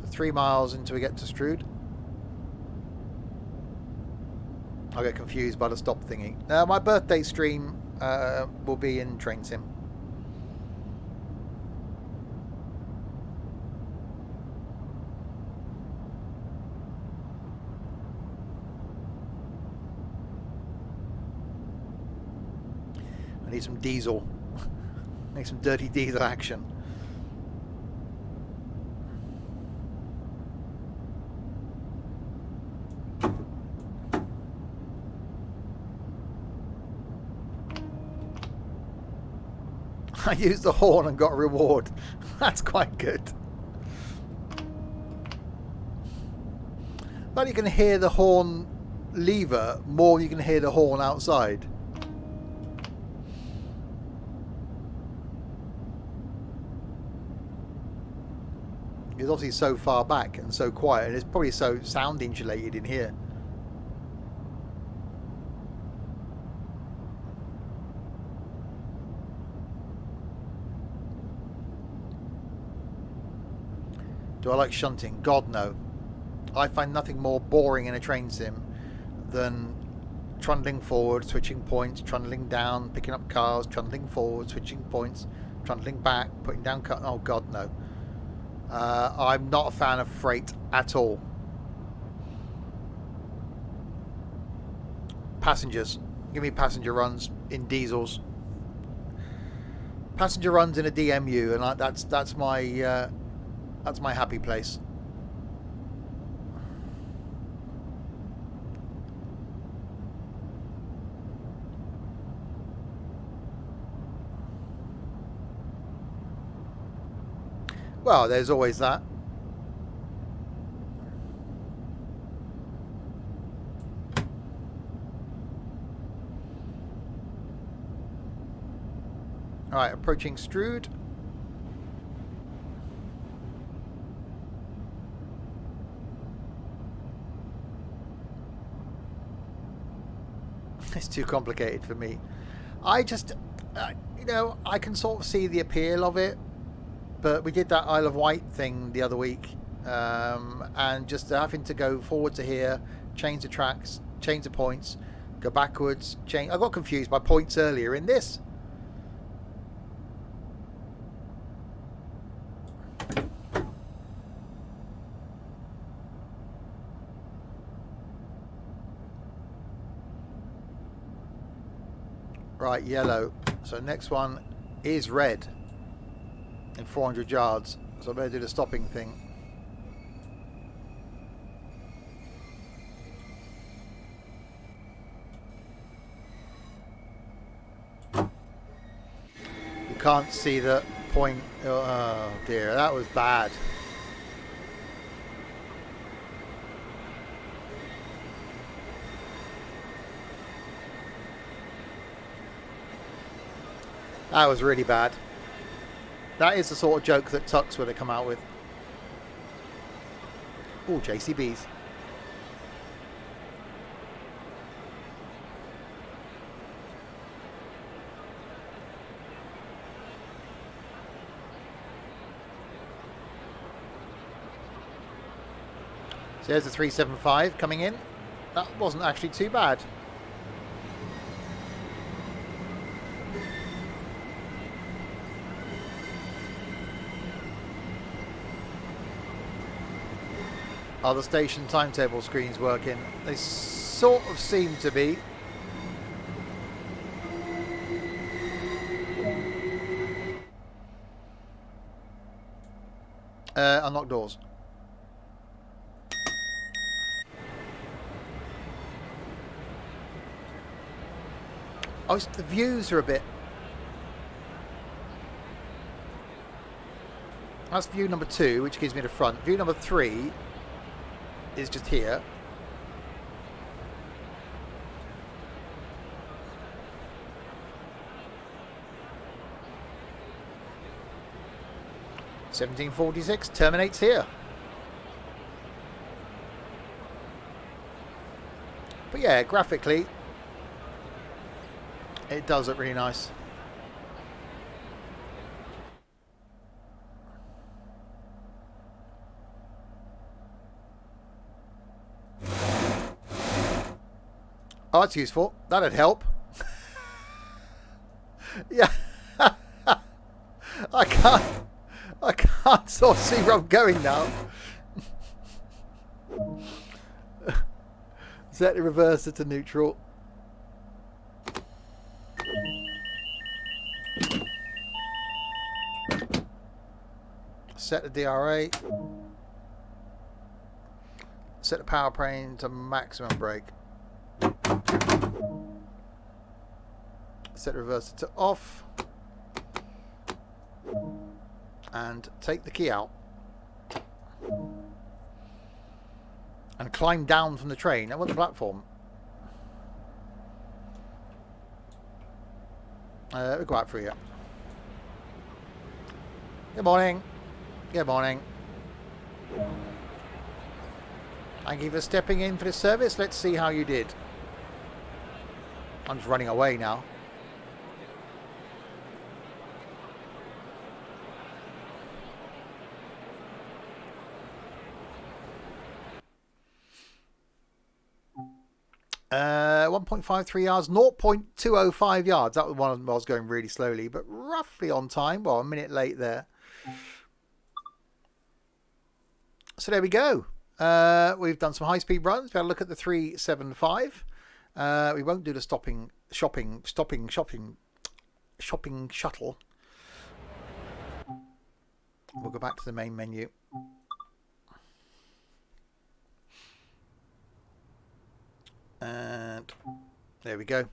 So 3 miles until we get to Strood. I get confused by the stop thingy. Now, my birthday stream will be in Train Sim. I need some diesel. I need some dirty diesel action. I used the horn and got a reward. That's quite good. But you can hear the horn lever more than you can hear the horn outside. It's obviously so far back and so quiet, and it's probably so sound insulated in here. Do I like shunting? God, no. I find nothing more boring in a train sim than trundling forward, switching points, trundling down, picking up cars, trundling forward, switching points, trundling back, putting down cars. Oh, God, no. I'm not a fan of freight at all. Passengers. Give me passenger runs in diesels. Passenger runs in a DMU, and that's my happy place. Well, there's always that. Alright, approaching Strood. It's too complicated for me. I just, you know, I can sort of see the appeal of it. But we did that Isle of Wight thing the other week, and just having to go forward to here, change the tracks, change the points, go backwards, change. I got confused by points earlier in this. Right, yellow. So next one is red. In 400 yards, so I better do the stopping thing. You can't see the point. Oh dear, that was bad. That was really bad. That is the sort of joke that Tux would have come out with. Oh, JCBs. So there's the 375 coming in. That wasn't actually too bad. Are the station timetable screens working? They sort of seem to be. Unlock doors. Oh, the views are a bit... That's view number 2, which gives me the front. View number 3 is just here. (1746) terminates here. But yeah, graphically, it does look really nice. Oh, that's useful. That'd help. Yeah. I can't sort of see where I'm going now. Set the reverser to neutral. Set the DRA. Set the power plane to maximum brake. Set the reverser to off. And take the key out. And climb down from the train. I want the platform. We'll go out for you. Good morning. Good morning. Thank you for stepping in for this service. Let's see how you did. I'm just running away now. Uh, 1.53 yards, 0.205 yards. That was one of them. I was going really slowly, but roughly on time. Well, a minute late there. So there we go. We've done some high-speed runs. We had a look at the 375. We won't do the shopping shuttle. We'll go back to the main menu. And there we go.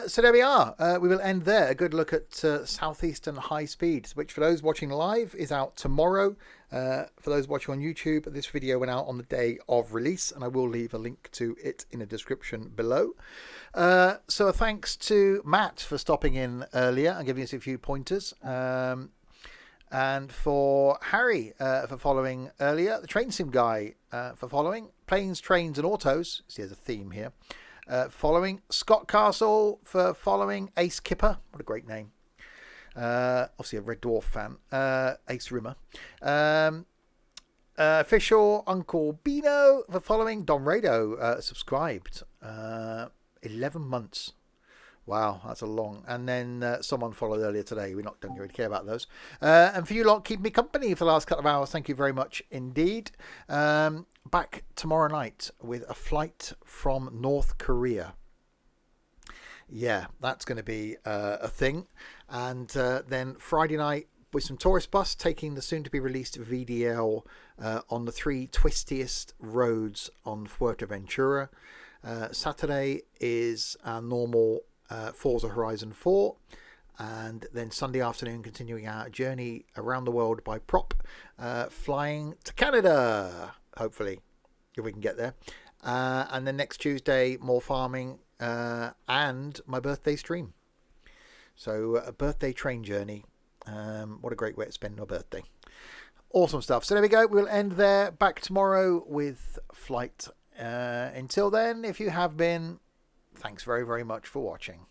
So there we are. We will end there. A good look at Southeastern High Speed, which for those watching live is out tomorrow. For those watching on YouTube, this video went out on the day of release, and I will leave a link to it in the description below. So a thanks to Matt for stopping in earlier and giving us a few pointers. And for Harry for following earlier, the Train Sim guy for following, Planes, Trains and Autos, see there's a theme here, following, Scott Castle for following, Ace Kipper, what a great name, obviously a Red Dwarf fan, Ace Rimmer, official Uncle Bino for following, Don Rado subscribed, 11 months. Wow, that's a long. And then someone followed earlier today. We don't really care about those. And for you lot, keep me company for the last couple of hours. Thank you very much indeed. Back tomorrow night with a flight from North Korea. Yeah, that's going to be a thing. And then Friday night with some tourist bus taking the soon-to-be-released VDL on the 3 twistiest roads on Fuerteventura. Saturday is our normal Forza Horizon 4, and then Sunday afternoon continuing our journey around the world by prop, flying to Canada, hopefully, if we can get there. And then next Tuesday, more farming and my birthday stream. So a birthday train journey. What a great way to spend my birthday. Awesome stuff. So there we go. We'll end there. Back tomorrow with flight. Until then, if you have been, thanks very, very much for watching.